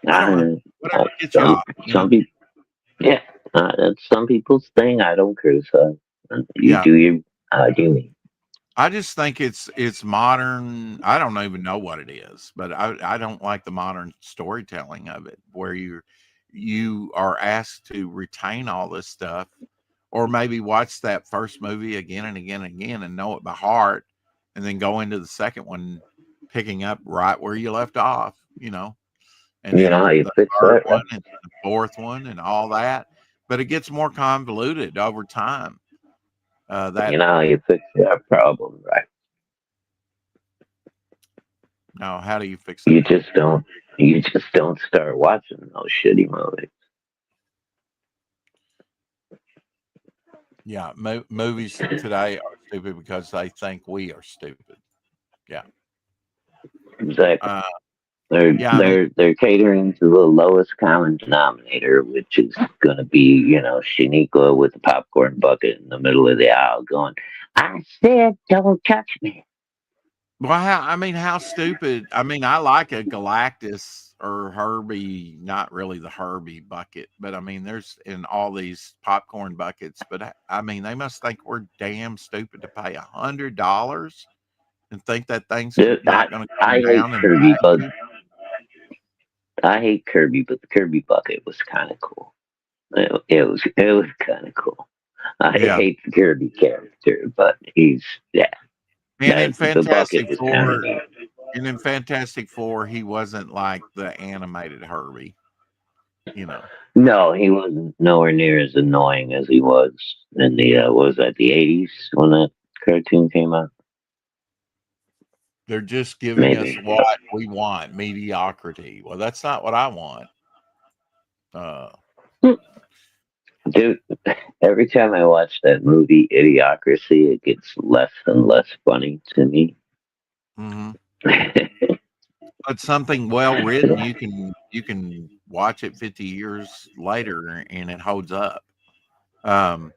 don't know. Whatever gets you off. Some people, that's some people's thing. I don't criticize. You do your do me. I just think it's modern. I don't even know what it is, but I don't like the modern storytelling of it, where you are asked to retain all this stuff, or maybe watch that first movie again and again and again and know it by heart, and then go into the second one picking up right where you left off, and then the third one and the fourth one and all that. But it gets more convoluted over time. You fix that problem, right? Now, how do you fix that? You just don't start watching those shitty movies. Yeah, movies today are stupid because they think we are stupid. Yeah, exactly. They're catering to the lowest common denominator, which is going to be, Shaniqua with the popcorn bucket in the middle of the aisle going, "I said, don't touch me." Well, how stupid. I mean, I like a Galactus or Herbie, not really the Herbie bucket, but I mean, there's in all these popcorn buckets, but I mean, they must think we're damn stupid to pay $100 and think that thing's not going to come down and Kirby, but I hate Kirby, but the Kirby bucket was kind of cool. It was kind of cool. I hate the Kirby character, but he's And in the bucket Fantastic was kind of Four, and in Fantastic Four, he wasn't like the animated Herbie, you know. no, he wasn't nowhere near as annoying as he was in the what was that, the '80s when that cartoon came out? They're just giving us Maybe. what we want, mediocrity. Well, that's not what I want. Uh, Dude, every time I watch that movie, Idiocracy, it gets less and less funny to me. mhm. But something well written, you can watch it 50 years later and it holds up. Um,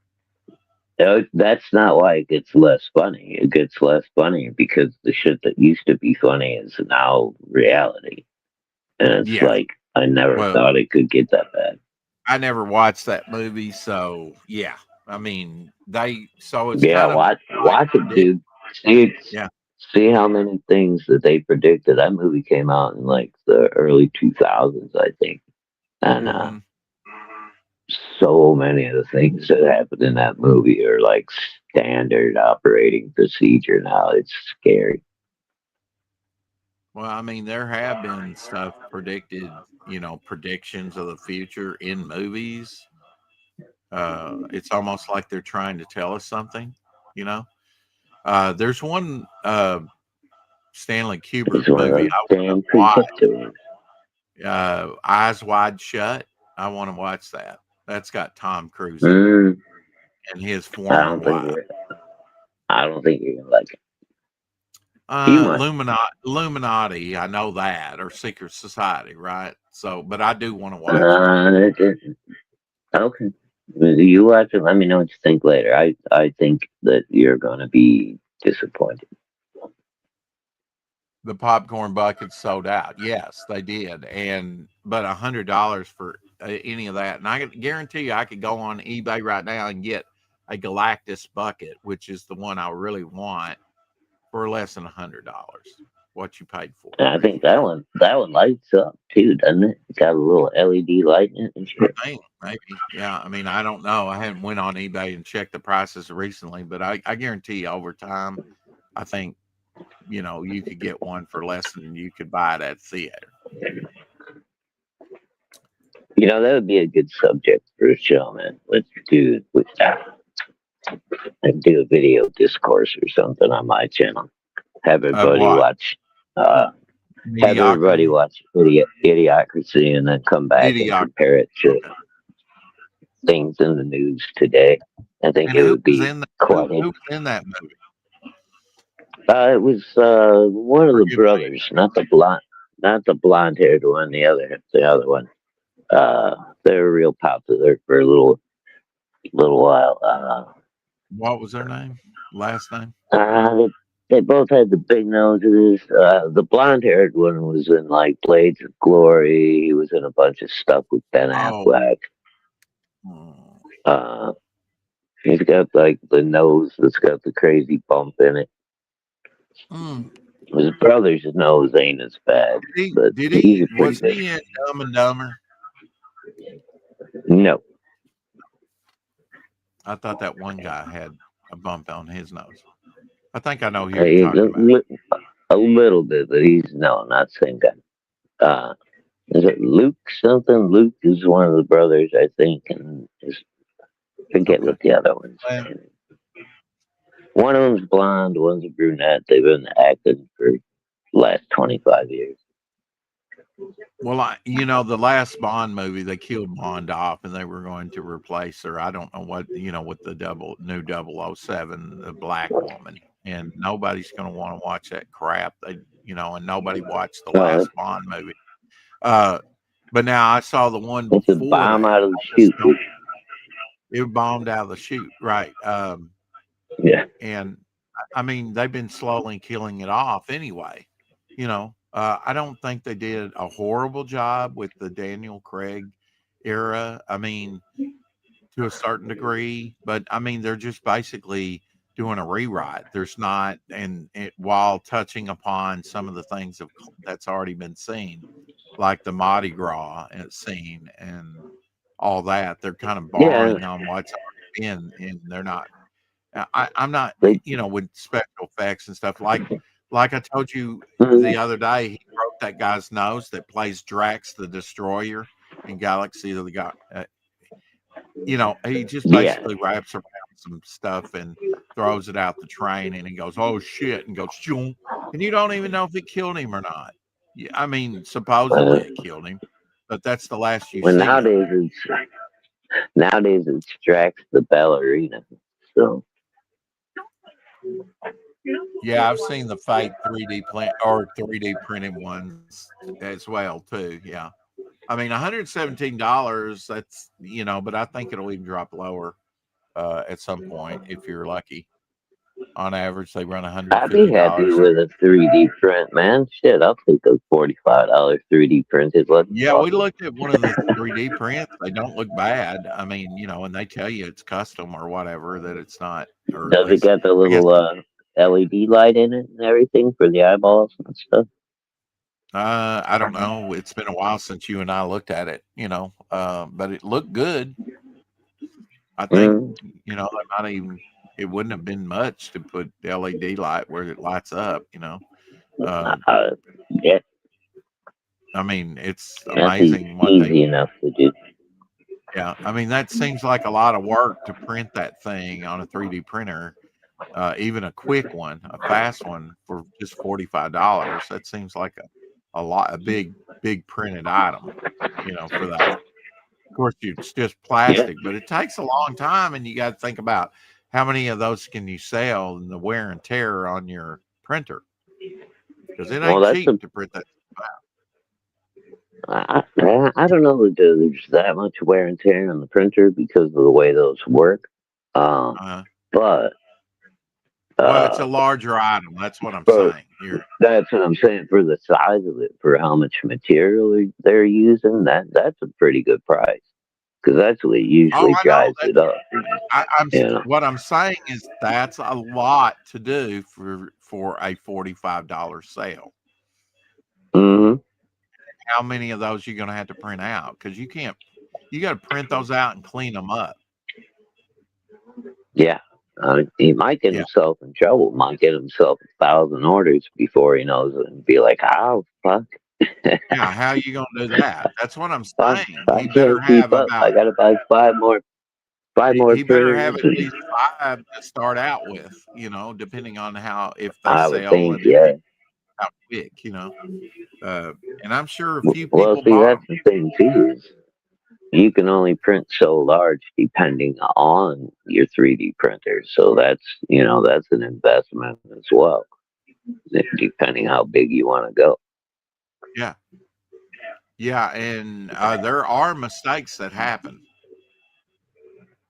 No, that's not why it gets less funny. It gets less funny because the shit that used to be funny is now reality. And it's yeah. like, I never Well, thought it could get that bad. I never watched that movie, so yeah. I mean, it's Yeah, kind of like watch it, predict. dude. See, Yeah. see how many things that they predicted. That movie came out in like the early 2000s, I think. And Hmm. so many of the things that happened in that movie are like standard operating procedure now. It's scary. Well, I mean, there have been stuff predicted, predictions of the future in movies. It's almost like they're trying to tell us something, you know. There's one Stanley It's Kubrick one of movie those I want to damn watch. predictors. Eyes Wide Shut. I want to watch that. That's got Tom Cruise in it Mm, and his I former don't think wife. you're. I don't think you're gonna like it. You might. Illuminati, I know that, or Secret Society, right? So, but I do want to watch it. Uh, okay. You watch it. Let me know what you think later. I think that you're gonna be disappointed. The popcorn buckets sold out. Yes, they did, and but $100 for any of that, and I can guarantee you, I could go on eBay right now and get a Galactus bucket, which is the one I really want, for less than $100. What you paid for And it, I really. think that one lights up too, doesn't it? It's got a little LED light in it and shit. I think maybe, yeah. I mean, I don't know. I haven't went on eBay and checked the prices recently, but I guarantee you, over time, I think you could get one for less than you could buy it at theater. That would be a good subject for a show, man. Let's do a video discourse or something on my channel. Have Of everybody what? watch. Uh, have everybody Mediocrity. watch Idiocracy and then come back and Mediocrity. compare it to Okay. things in the news today. I think And it who would was be in that? quite. Who was in that movie? It was one of the Forgive me. brothers, not the blonde haired one, the other one. They were real popular for a little while. What was their name? Last name? They both had the big noses. The blonde haired one was in like Blades of Glory. He was in a bunch of stuff with Ben Oh, Affleck. mm, Uh, he's got like the nose that's got the crazy bump in it. mm. His brother's nose ain't as bad, but Did he's he? a pretty Was big. he in Dumb and Dumber? No, I thought that one guy had a bump on his nose. I think I know who you're a, talking about. a little bit, but he's no, not the same guy. Is it Luke something? Luke is one of the brothers, I think, and forget Okay. what the other one's Well, name is. One of them's blonde, one's a brunette. They've been acting for the last 25 years. the last Bond movie, they killed Bond off, and they were going to replace her. I don't know what, with the new 007, the black woman, and nobody's going to want to watch that crap. And nobody watched the Uh, last Bond movie. Uh, but now I saw the one it's a before bomb that. out of the I just chute, don't. dude. It bombed out of the chute, right? Yeah. And I mean, they've been slowly killing it off anyway. I don't think they did a horrible job with the Daniel Craig era. I mean, to a certain degree, but I mean, they're just basically doing a rewrite. There's not, and while touching upon some of the things that's already been seen, like the Mardi Gras scene and all that, they're kind of Yeah. borrowing on what's already been, and they're not. I'm not, with special effects and stuff. Like I told you the Mhm. other day, he broke that guy's nose that plays Drax the Destroyer in Galaxy of the God. He just Yeah. basically wraps around some stuff and throws it out the train, and he goes, "Oh shit," and goes, "Shoom," and you don't even know if it killed him or not. Yeah, I mean, Uh, supposedly it killed him, but that's the last you well, see of him. nowadays it's Drax the ballerina. So Yeah, I've seen the fake 3D plant or 3D printed ones as well too. Yeah. I mean, $117, that's, but I think it'll even drop lower at some point if you're lucky. On average, they run I'd be happy $150. with a 3D print, man. Shit, I'll take those $45 3D printed. What the Yeah, fuck? we looked at one of the 3D prints. They don't look bad. I mean, and they tell you it's custom or whatever, that it's not, or at Does it least, got the I guess, little LED light in it and everything for the eyeballs and stuff? I don't know. It's been a while since you and I looked at it, but it looked good. I think, Mm. they might even, it wouldn't have been much to put the LED light where it lights up. Um, Yeah, I mean, it's that's amazing what they, easy enough to do. yeah. I mean, that seems like a lot of work to print that thing on a 3D printer. Even a quick one, a fast one for just $45. That seems like a big printed item, for that. Of course, it's just Yeah. plastic, but it takes a long time, and you got to think about how many of those can you sell and the wear and tear on your printer, because it Well, ain't that's a. cheap to print that stuff out. I don't know if there's that much wear and tear on the printer because of the way those work. Um, Uh, but well, it's uh, a larger item. That's what I'm but saying here. that's what I'm saying for the size of it, for how much material they're using. That's a pretty good price because that's what Oh, usually I know drives that. it up. I'm You know. what I'm saying is that's a lot to do for a $45 sale. Hmm. How many of those you're going to have to print out? Because you got to print those out and clean them up. Yeah. He might get Yeah, himself in trouble. Might get himself 1,000 orders before he knows it, and be like, "Oh fuck, yeah. How are you going to do that? That's what I'm fuck, saying. I can't keep up. I gotta buy five more He better have printers." at least 5 to start out with. Depending on if they I would sell think, and if yeah. they how quick. Uh, and I'm sure a few Well, people see, bought that's them. the thing too. Is you can only print so large depending on your 3D printer. So that's an investment as well, depending how big you want to go. Yeah, yeah, and there are mistakes that happen.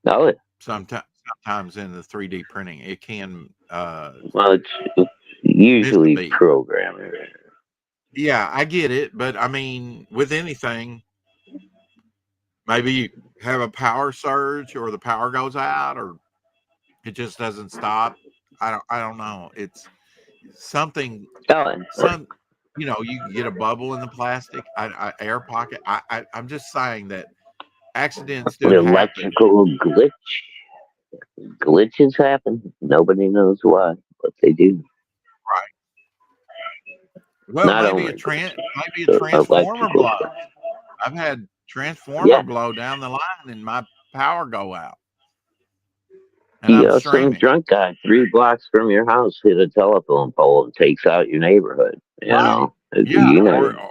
Oh, Sometimes in the 3D printing, it can well, it's miss a usually beat. programming. Yeah, I get it, but I mean, with anything, maybe you have a power surge or the power goes out or it just doesn't stop. I don't know. It's something Oh, some you can get a bubble in the plastic, air pocket. I'm just saying that accidents do happen. electrical glitches happen. Nobody knows why, but they do. Right. Well, Not only maybe a glitches, transformer electrical. blows. I've had transformer Yeah, blow down the line and my power go out, and you I'm know, some streaming. drunk guy 3 blocks from your house hit a telephone pole and takes out your neighborhood. Right. Yeah, You know,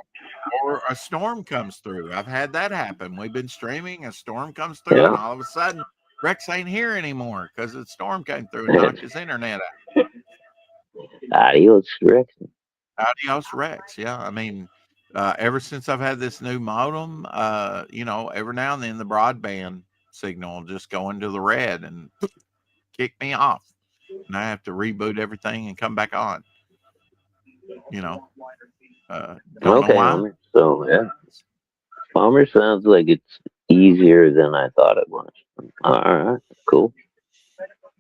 or a storm comes through. I've had that happen. We've been streaming, a storm comes through, and yeah. all of a sudden Rex ain't here anymore because the storm came through and knocked his internet out. Adios, Rick. Adios Rex. Yeah. I mean, ever since I've had this new modem, every now and then the broadband signal will just go into the red and kick me off. And I have to reboot everything and come back on. You know, don't know Okay, why. Homer. So yeah, Homer sounds like it's easier than I thought it was. All right, cool.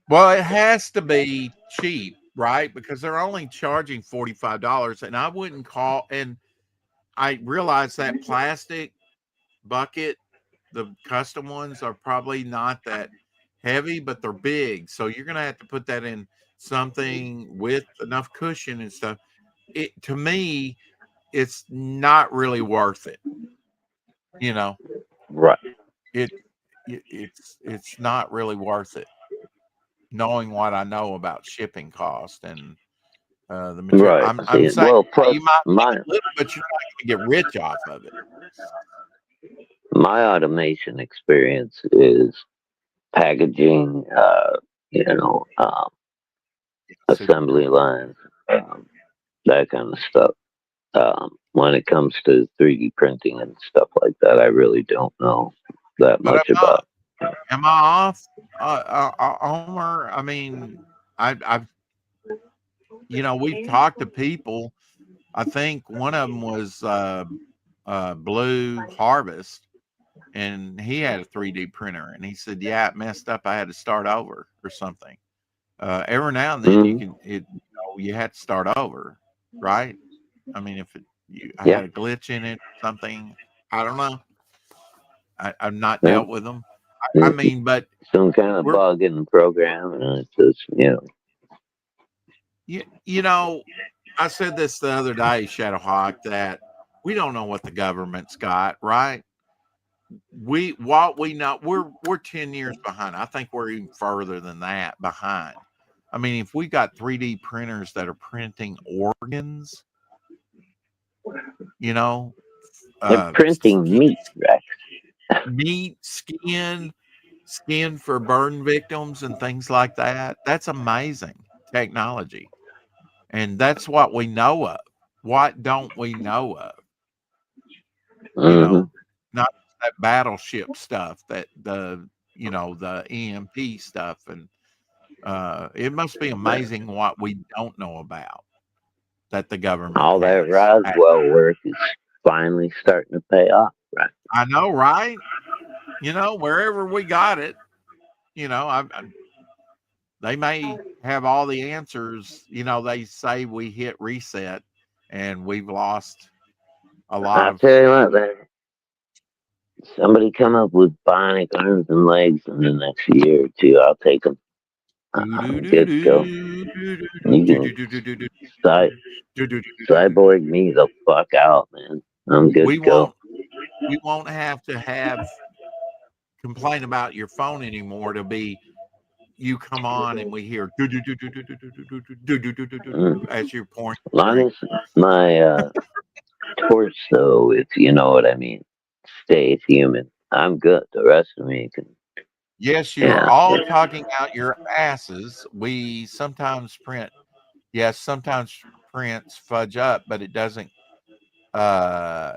Well, it has to be cheap, right? Because they're only charging $45, and I wouldn't call. And I realize that plastic bucket, the custom ones, are probably not that heavy, but they're big. So you're going to have to put that in something with enough cushion and stuff. To me, it's not really worth it. You know, Right. it, it's not really worth it, knowing what I know about shipping cost and the material. Right. I'm See, saying well, yeah, plus you might make my a little, but you're not going to get rich off of it. my automation experience is packaging, you know, Super assembly cool. lines, that kind of stuff. When it comes to 3D printing and stuff like that, I really don't know that But much about. am I off, Homer? I mean, I've we've talked to people. I think one of them was Blue Harvest, and he had a 3D printer, and he said, "Yeah, it messed up. I had to start over or something." Every now and then Mm, you had to start over, right? I mean, if I yeah, had a glitch in it, something, I don't know. I've not yeah. dealt with them. I There's mean, but some kind of we're bug in the program, and it's just, you know, I said this the other day, Shadowhawk, that we don't know what the government's got, right? What we know, we're 10 years behind. I think we're even further than that behind. I mean, if we got 3D printers that are printing organs, you know, they're printing meat, right? meat, skin for burn victims and things like that. That's amazing technology. And that's what we know of. What don't we know of? You Hmm. know, not that battleship stuff, that the EMP stuff. And it must be amazing what we don't know about that the government All that has. Roswell work is finally starting to pay off, right? I know, right? Wherever we got it, they may have all the answers. They say we hit reset and we've lost a lot I'll of. tell you what, man. Somebody come up with bionic arms and legs in the next year or two. I'll take them. I'm good to go. You can cy- cyborg me the fuck out, man. I'm good We to go. won't we won't have to have complain about your phone anymore. To be you come on and we hear Mm. as you're pouring As long drink. as my torso, if you know what I mean, stays human, I'm good. The rest of me can, Yes, you are yeah, all yeah. talking out your asses. We sometimes print. Yes, sometimes prints fudge up, but it doesn't uh,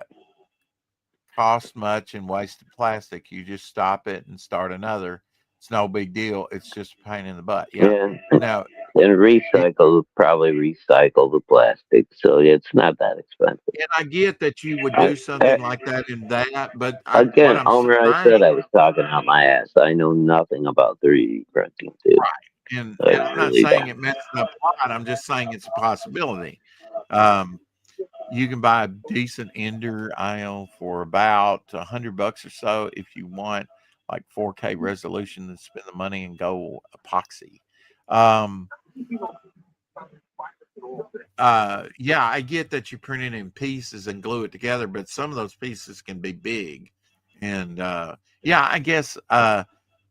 cost much and wasted plastic. You just stop it and start another. It's no big deal. It's just a pain in the butt. Yeah. Yeah. Now, And it, probably recycle the plastic, so it's not that expensive. and I get that you would I, do something like that and that, but what again, I'm Homer, I saying, said I was talking out my ass. I know nothing about 3D printing, dude. right? And I I'm not really saying don't. it messes up a lot. I'm just saying it's a possibility. Um, you can buy a decent Ender IO for about $100 or so if you want like 4K resolution, and spend the money and go epoxy. Um, yeah, I get that you print it in pieces and glue it together, but some of those pieces can be big. And yeah, I guess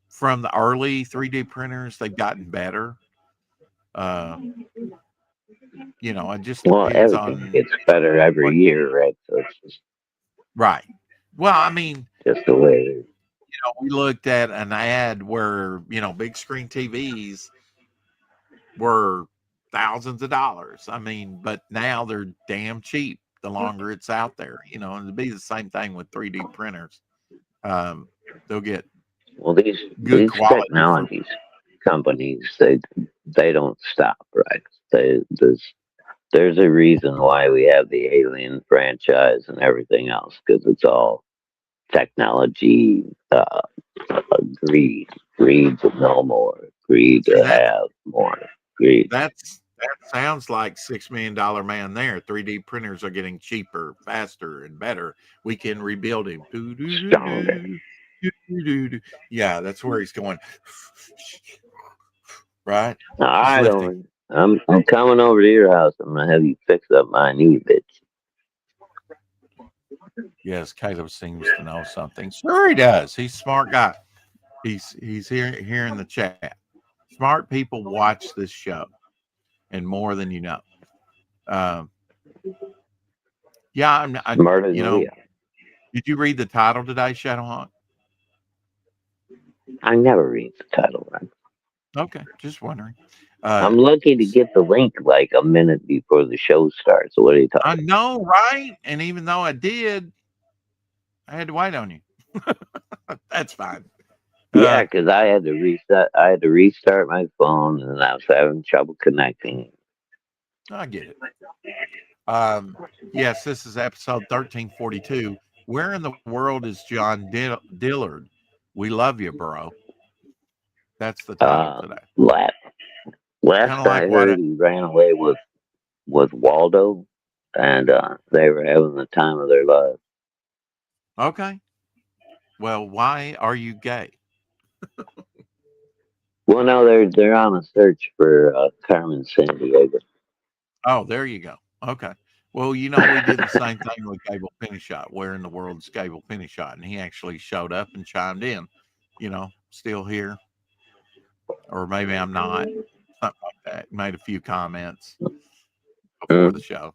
from the early 3D printers, they've gotten better. Uh, it just Well, depends everything on gets better every what, year, right? So it's right. Well, I mean, just the way it is. we looked at an ad where, big screen TVs were thousands of dollars. I mean, but now they're damn cheap the longer it's out there, and it'd be the same thing with 3D printers. They'll get Well, good these quality for technologies companies, they don't stop, right? There's a reason why we have the Alien franchise and everything else, because it's all technology, greed, greed to know more, greed see to that have more, greed. that sounds like $6 million man there. 3D printers are getting cheaper, faster, and better. We can rebuild him. Stronger. Yeah, that's where he's going. Right? All He's right, lifting. Owen. I'm coming over to your house. I'm gonna have you fix up my knee, bitch. Yes, Caleb seems to know something. Sure, he does. He's a smart guy. He's here in the chat. Smart people watch this show, and more than you know. Um, yeah, Smarter you than we know, are. did you read the title today, Shadowhawk? I never read the title. Right? Okay, just wondering. I'm Uh, lucky to get the link like a minute before the show starts. What are you I talking? know, right? And even though I did, I had to wait on you. That's fine. Yeah, Uh, because I had to reset. I had to restart my phone, and I was having trouble connecting. I get it. Um, yes, this is episode 1342. Where in the world is John Dillard? We love you, bro. That's the title Uh, today. last Kind last of I like what? heard, he ran away with Waldo, and they were having the time of their lives. Okay. Well, why are you gay? Well, no, they're on a search for Carmen Sandiego. Oh, there you go. Okay. Well, we did the same thing with Gable Penny Shot. Where in the world is Gable Penny Shot? And he actually showed up and chimed in. Still here, or maybe I'm not. Something like that. Made a few comments before the Mm. show.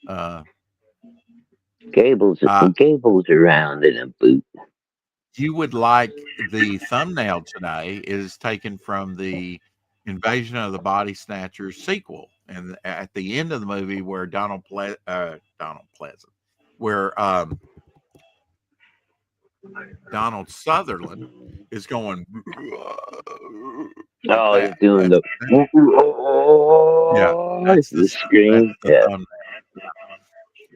Uh, Gable's uh, Gable's around in a boot. you would like the thumbnail today is taken from the Invasion of the Body Snatchers sequel, and at the end of the movie, where Donald Pleasant, where Donald Sutherland is going like Oh, he's that. doing That's the yeah, the that's scream. the Yeah, thumbnail.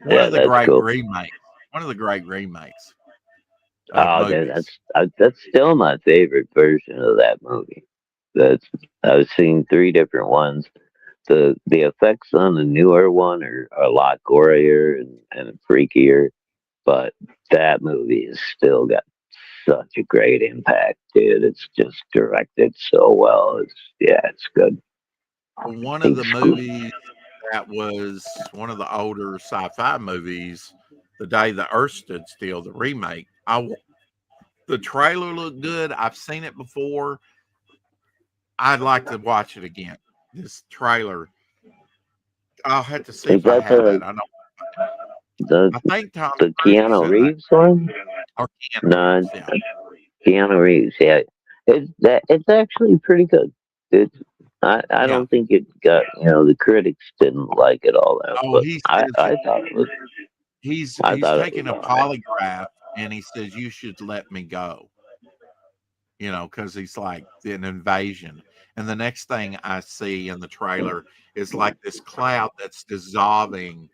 One yeah, of the that's great cool. remakes. One of the great remakes of Oh, movies. that's still my favorite version of that movie. That's I've seen three different ones. The effects on the newer one are a lot gorier and freakier, but that movie has still got such a great impact, dude. It's just directed so well. It's good. One of the It's cool. movies that was one of the older sci-fi movies, The Day the Earth Stood Still, the remake. The trailer looked good. I've seen it before. I'd like to watch it again. This trailer, I'll have to see Is if I that have it. I know. the I think Tom the Cruise is Keanu in that. Reeves one? Or Keanu No, Reeves, yeah. Keanu Reeves. Yeah, it's actually pretty good. It's I Yeah. don't think it got the critics didn't like it all that, Oh, but he says I thought it was I he's thought it was taking a all right. polygraph and he says you should let me go. Because he's like an invasion. And the next thing I see in the trailer is like this cloud that's dissolving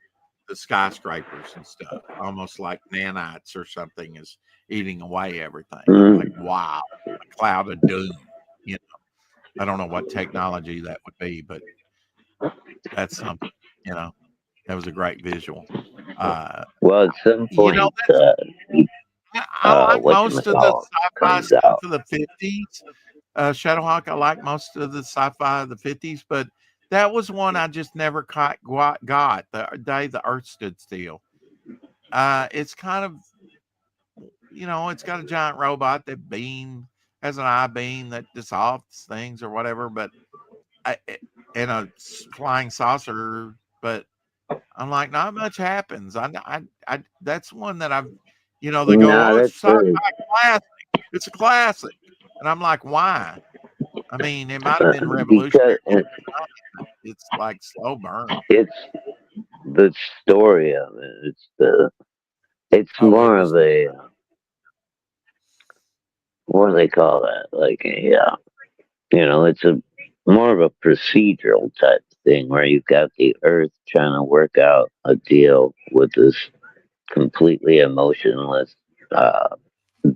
the skyscrapers and stuff, almost like nanites or something is eating away everything. I'm like, Mm. wow, a cloud of doom. You know, I don't know what technology that would be, but that's something. You know, that was a great visual. Uh, Well, at some point, that's I like what you most of the call sci-fi comes stuff out. of the 50s. Shadowhawk, I like most of the sci-fi of the 50s, but that was one I just never got. The Day the Earth Stood Still. It's kind of, it's got a giant robot that has an eye beam that dissolves things or whatever, but and a flying saucer, but I'm like, not much happens. That's one that they go, No, oh, it's that's sci-fi classic. It's a classic. And I'm like, why? I mean, it might have been because revolutionary. It's like slow burn. it's the story of it. It's Oh, it more was of a what do they call that? Like it's a more of a procedural type thing where you've got the Earth trying to work out a deal with this completely emotionless uh,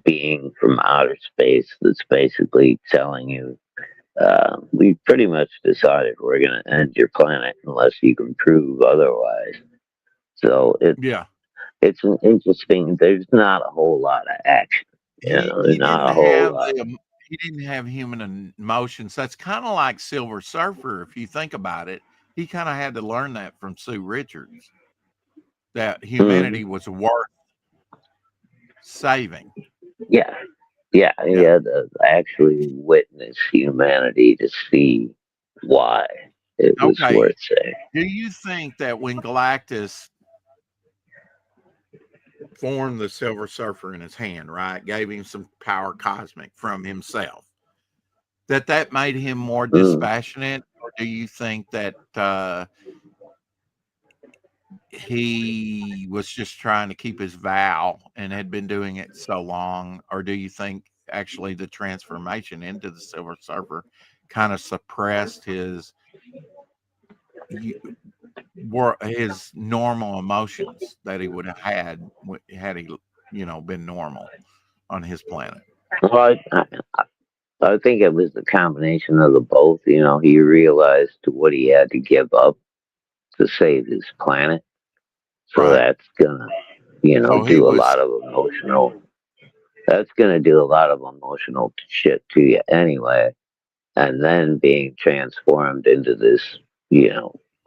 being from outer space that's basically telling you, we pretty much decided we're going to end your planet unless you can prove otherwise. So yeah. it's an interesting. There's not a whole lot of action. he not a didn't whole have lot. he didn't have human emotions. That's kind of like Silver Surfer, if you think about it. He kind of had to learn that from Sue Richards, that humanity was worth saving. Yeah, yeah, he Yeah. had to actually witness humanity to see why it was Okay. worth saying. Do you think that when Galactus formed the Silver Surfer in his hand, right, gave him some power cosmic from himself, that made him more Mm. dispassionate, or do you think that he was just trying to keep his vow and had been doing it so long, or do you think actually the transformation into the Silver Surfer kind of suppressed his normal emotions that he would have had he been normal on his planet? Well, I think it was the combination of the both. He realized what he had to give up to save his planet. So Right. that's gonna, So he do a was lot of emotional. That's gonna do a lot of emotional shit to you anyway. And then being transformed into this,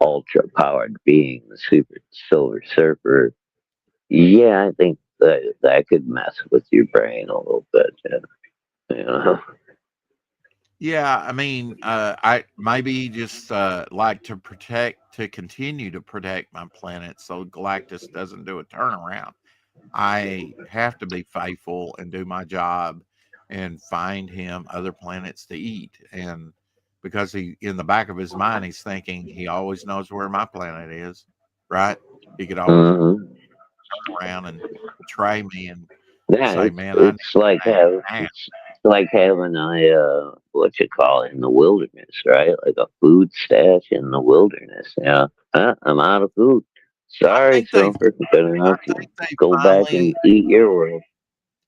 ultra powered being, the super Silver Surfer. Yeah, I think that could mess with your brain a little bit. You know? Yeah, I mean, I maybe just like to continue to protect my planet so Galactus doesn't do a turnaround. I have to be faithful and do my job and find him other planets to eat. And because in the back of his mind, he's thinking he always knows where my planet is, right? He could always Mhm. turn around and betray me and Yeah, say, "Man, I need it's like that have now." it's like having a what you call it in the wilderness, right? Like a food stash in the wilderness. Yeah, I'm out of food. I Sorry, think they, Silver. I'm gonna I have to think they go back finally and eat your world.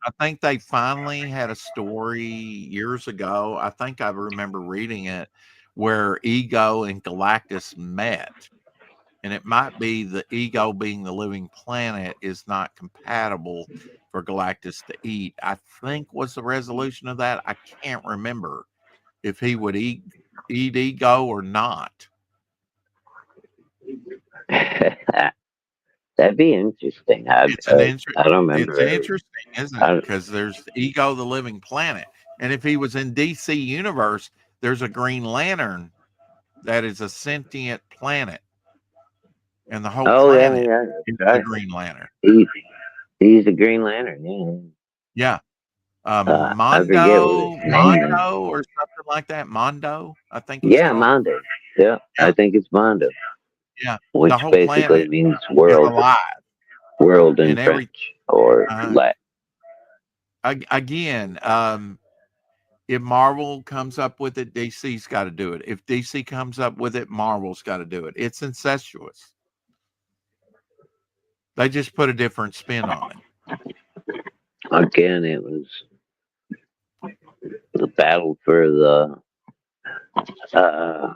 I think they finally had a story years ago. I think I remember reading it where Ego and Galactus met. And it might be the Ego being the living planet is not compatible for Galactus to eat. I think was the resolution of that. I can't remember if he would eat Ego or not. That'd be interesting. It's an interest. I don't It's remember. interesting, isn't it? I, Because there's Ego, the living planet, and if he was in DC universe, there's a Green Lantern that is a sentient planet, and the whole oh yeah, planet yeah, is that's the right. Green Lantern. He, he's the Green Lantern. Yeah. Yeah, I forget what his name is. Mondo, or something like that. Mondo, I think he's Yeah, called. Mondo. Yeah, I Yeah, think it's Mondo, yeah. The which whole basically planet means is alive, world in and French or uh, Latin. again, if Marvel comes up with it, DC's got to do it. If DC comes up with it, Marvel's got to do it. It's incestuous. They just put a different spin on it. Again, it was the battle for the uh,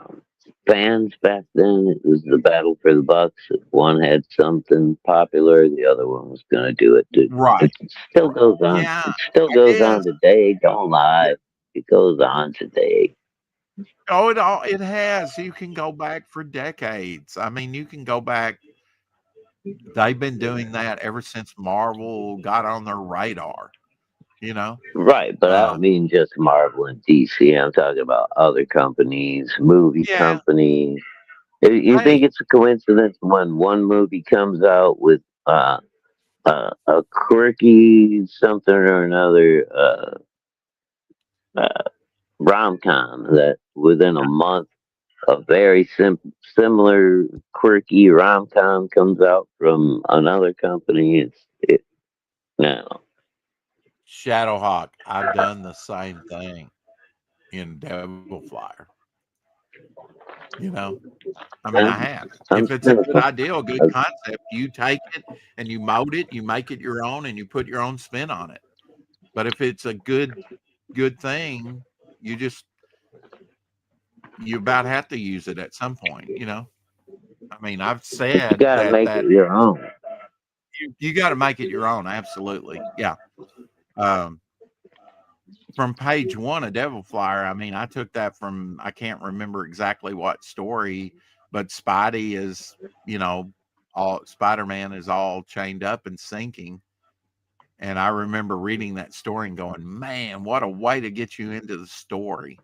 fans back then. It was the battle for the bucks. If one had something popular, the other one was going to do it. Right. It still goes on. Yeah, It still it goes on is. today. Don't lie. It goes on today. Oh, it has. You can go back for decades. I mean, you can go back. They've been doing that ever since Marvel got on their radar. You know. Right, but I Uh, don't mean just Marvel and DC. I'm talking about other companies, movie yeah. companies. You think Hey, it's a coincidence when one movie comes out with a quirky something or another uh, rom com that within a month a very similar quirky rom com comes out from another company? No. Shadowhawk. I've done the same thing in Devil Flyer. You know. I mean, I have. If I'm it's a good cynical. idea, a good concept, you take it and you mold it, you make it your own, and you put your own spin on it. But if it's a good thing, you just you about have to use it at some point. You know. I mean, I've But you said gotta that make it your own. you got to make it your own. Absolutely, yeah. Um, from page one of Devil Flyer, I mean, I took that from, I can't remember exactly what story, but Spidey is, you know, all Spider-Man is all chained up and sinking. And I remember reading that story and going, man, what a way to get you into the story.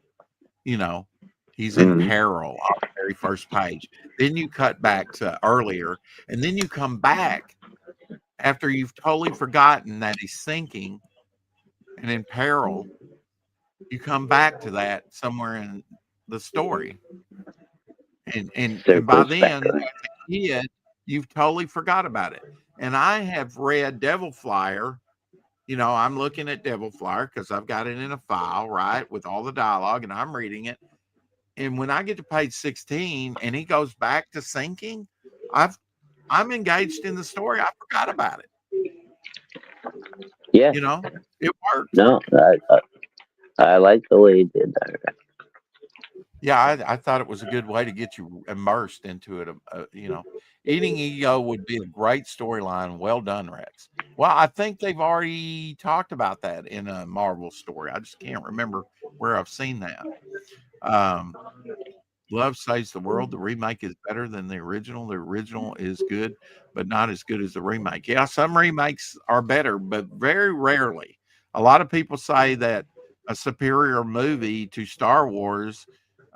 You know, he's in Mm-hmm. peril on the very first page. Then you cut back to earlier, and then you come back after you've totally forgotten that he's sinking and in peril. You come back to that somewhere in the story. And by Circles back then, around. as a kid, you've totally forgot about it. And I have read Devil Flyer. You know, I'm looking at Devil Flyer because I've got it in a file, right, with all the dialogue, and I'm reading it. And when I get to page 16 and he goes back to sinking, I'm engaged in the story. I forgot about it. Yeah. You know, it works. No, I like the way he did that. Yeah, I thought it was a good way to get you immersed into it. You know, Eating Ego would be a great storyline. Well done, Rex. Well, I think they've already talked about that in a Marvel story. I just can't remember where I've seen that. Um, Love Saves the World. The remake is better than the original. The original is good, but not as good as the remake. Yeah, some remakes are better, but very rarely. A lot of people say that a superior movie to Star Wars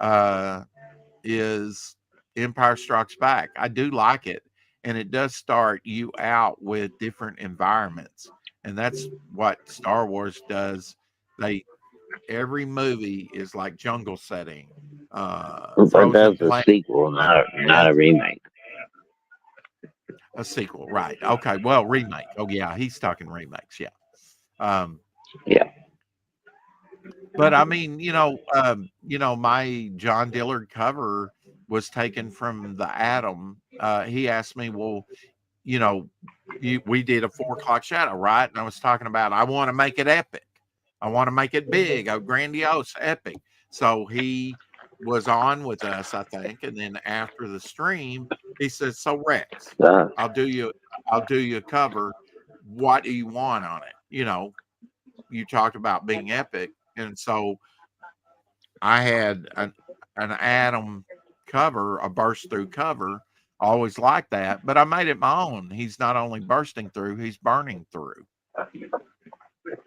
uh, is Empire Strikes Back. I do like it, and it does start you out with different environments, and that's what Star Wars does. They Every movie is like jungle setting, But frozen that's a planet, sequel, not a desert, remake. a sequel, right? Okay, well, remake. Oh yeah, he's talking remakes. Yeah, um, Yeah. but I mean, my John Dillard cover was taken from the Atom. He asked me, well, you know, we did a 4 o'clock shadow, right? And I was talking about I want to make it epic. I want to make it big, a grandiose, epic. So he was on with us, I think, and then after the stream, he says, "So Rex, Uh, I'll do you, I'll do you a cover. What do you want on it? You know, you talked about being epic, and so I had an Atom cover, a burst through cover. I always liked that, but I made it my own. He's not only bursting through, he's burning through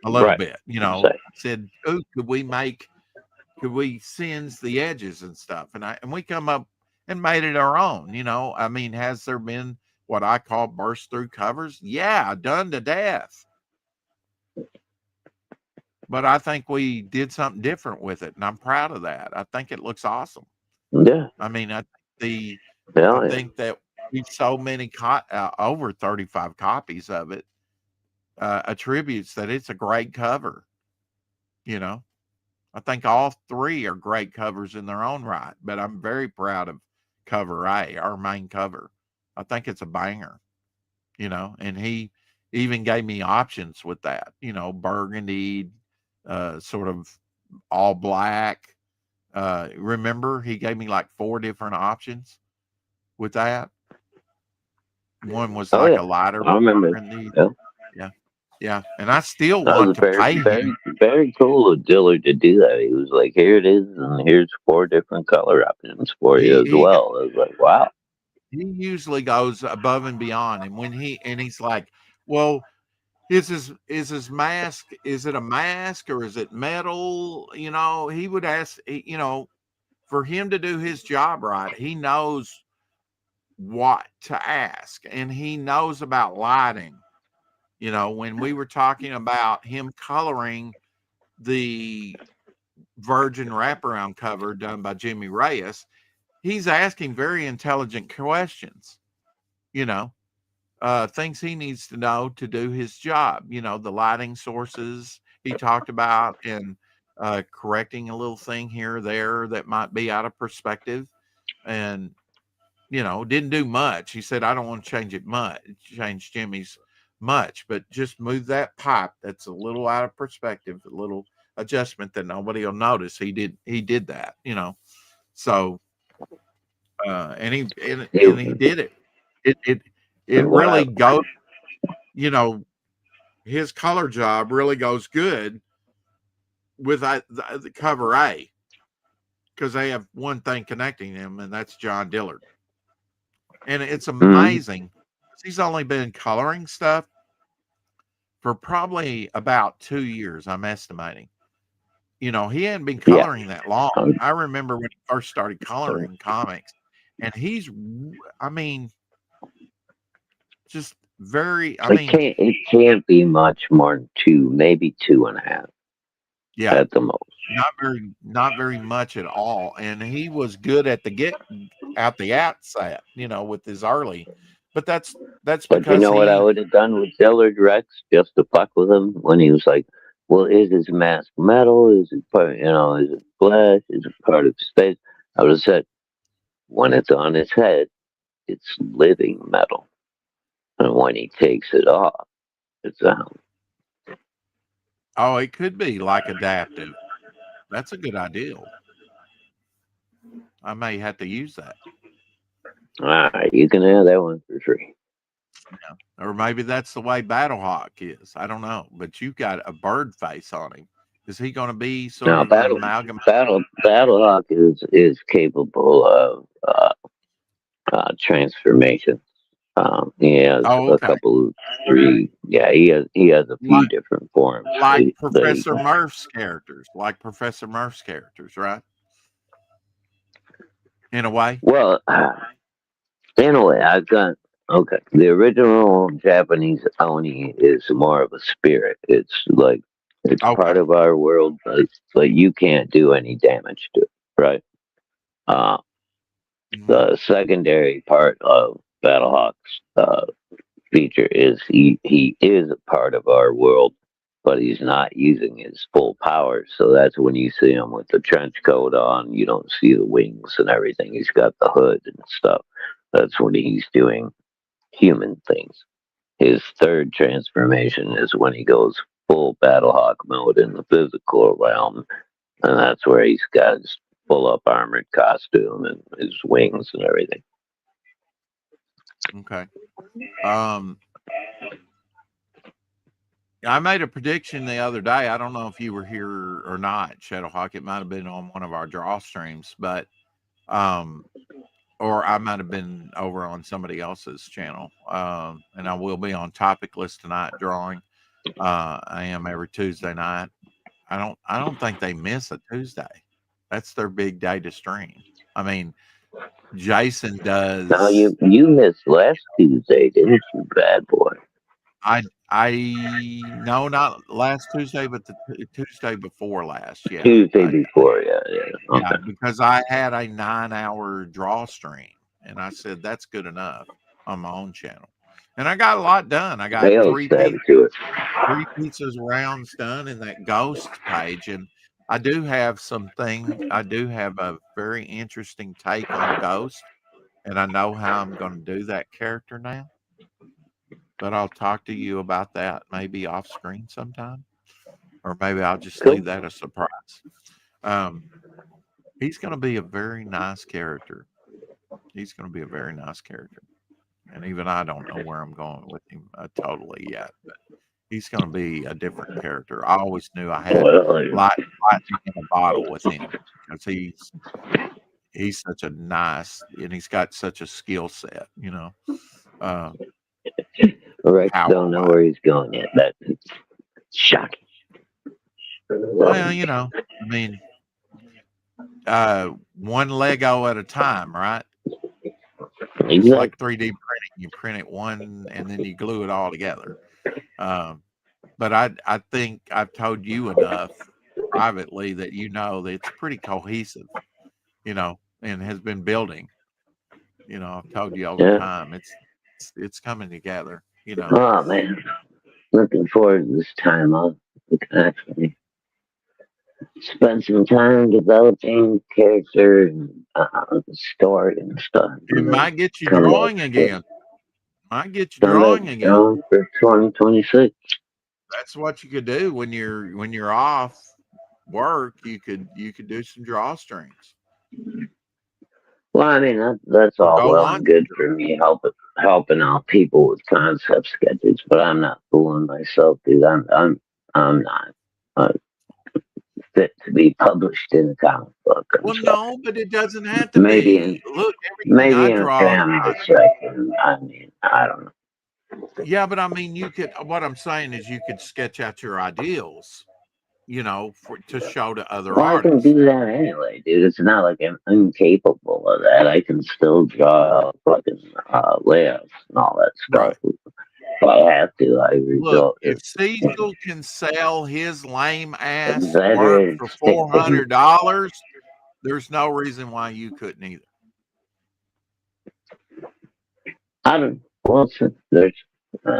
a little right. bit. So, Said, "Ooh, could we singe the edges and stuff?" And we come up and made it our own. I mean, has there been what I call burst through covers? Yeah, done to death. But I think we did something different with it, and I'm proud of that. I think it looks awesome. yeah. I mean, I Yeah. think that we've so many over 35 copies of it attributes that it's a great cover. You know, I think all three are great covers in their own right, but I'm very proud of cover A, our main cover. I think it's a banger. And he even gave me options with that. Burgundy, sort of all black. Remember, he gave me like 4 different options with that. One was Oh like yeah. a lighter I remember. burgundy. Yeah. Yeah. Yeah. And I still That want was to very, pay very, him. very cool of Dillard to do that. He was like, "Here it is, and here's 4 different color options for He you as he well." I was like, "Wow." he usually goes above and beyond. And he's like, well, is his mask, is it a mask or is it metal? He would ask, for him to do his job right, he knows what to ask, and he knows about lighting. When we were talking about him coloring the Virgin wraparound cover done by Jimmy Reyes, he's asking very intelligent questions, you know, things he needs to know to do his job. The lighting sources he talked about, and correcting a little thing here or there that might be out of perspective. And, didn't do much. He said, I don't want to change Jimmy's much, but just move that pipe that's a little out of perspective, a little adjustment that nobody will notice. He did that, So and he He, did it. It what I really goes, you know, his color job really goes good with the cover A, because they have one thing connecting them, and that's John Dillard. And it's amazing. He's only been coloring stuff for probably about 2 years, I'm estimating. He hadn't been coloring that long. I remember when he first started coloring comics, and he's, I mean, just very, it can't be much more than 2, maybe 2.5. Yeah. At the most. Not very much at all. And he was good at the outset, with his early. But that's But because you know what I would have done with Dillard Rex just to fuck with him when he was like, well, is his mask metal? Is it part, is it flesh? Is it part of space? I would have said, when it's on his head, it's living metal. And when he takes it off, it's out. Oh, it could be like adaptive. That's a good idea. I may have to use that. All right, you can have that one for free. Yeah. Or maybe that's the way Battlehawk is. I don't know. But you've got a bird face on him. Is he going to be sort of an amalgam? Battlehawk is capable of transformation. He has a couple, 3. Yeah, he has a few different forms. Like Professor Murph's characters, right? In a way. Well, in a way, I've got the original Japanese Oni is more of a spirit. It's like part of our world, but you can't do any damage to it, right? The secondary part of Battlehawk's feature is he is a part of our world, but he's not using his full power. So that's when you see him with the trench coat on. You don't see the wings and everything. He's got the hood and stuff. That's when he's doing human things. His third transformation is when he goes full Battlehawk mode in the physical realm, and that's where he's got his full up armored costume and his wings and everything. Okay. I made a prediction the other day. I don't know if you were here or not, Shadowhawk. It might have been on one of our draw streams, but or I might have been over on somebody else's channel. And I will be on Topic List tonight drawing. I am every Tuesday night. I don't think they miss a Tuesday. That's their big day to stream. I mean, Jason does. Now you missed last Tuesday, didn't you, bad boy? No, not last Tuesday, but the Tuesday before last. Yeah, Tuesday before, yeah. Okay. Yeah, because I had a 9-hour draw stream, and I said that's good enough on my own channel, and I got a lot done. I got 3 pizzas rounds done in that ghost page, and I do have I do have a very interesting take on Ghost, and I know how I'm going to do that character now. But I'll talk to you about that maybe off screen sometime, or maybe I'll just leave that a surprise. He's going to be a very nice character. He's going to be a very nice character, and even I don't know where I'm going with him totally yet. But he's going to be a different character. I always knew I had lightning in a bottle with him because he's such a nice, and he's got such a skill set. Rex don't know where he's going yet. That's shocking. Well, I mean, one Lego at a time, right? Exactly. It's like 3D printing. You print it one, and then you glue it all together. But I think I've told you enough privately that that it's pretty cohesive, and has been building. I've told you all the time. It's coming together. Oh man, looking forward to this time off. We can actually spend some time developing character and story and stuff. It might get you drawing again. Might get you drawing again for 2026. That's what you could do when you're off work. You could do some draw strings. Well, I mean that's all well and good for me helping out people with concept sketches, but I'm not fooling myself, dude. I'm not. fit to be published in a comic book. Well, no, but it doesn't have to Maybe be. in Look, everything I a draw. family section. I mean, I don't know. Yeah, but I mean, you could. What I'm saying is, you could sketch out your ideals, to show to other Well, I can artists. do that anyway, dude. It's not like I'm incapable of that. I can still draw fucking layouts and all that stuff. Right. If I have to, I Look, result if in Cecil can sell his lame ass work veteran for sticking. $400, there's no reason why you couldn't either. I don't. Well, there's. Uh,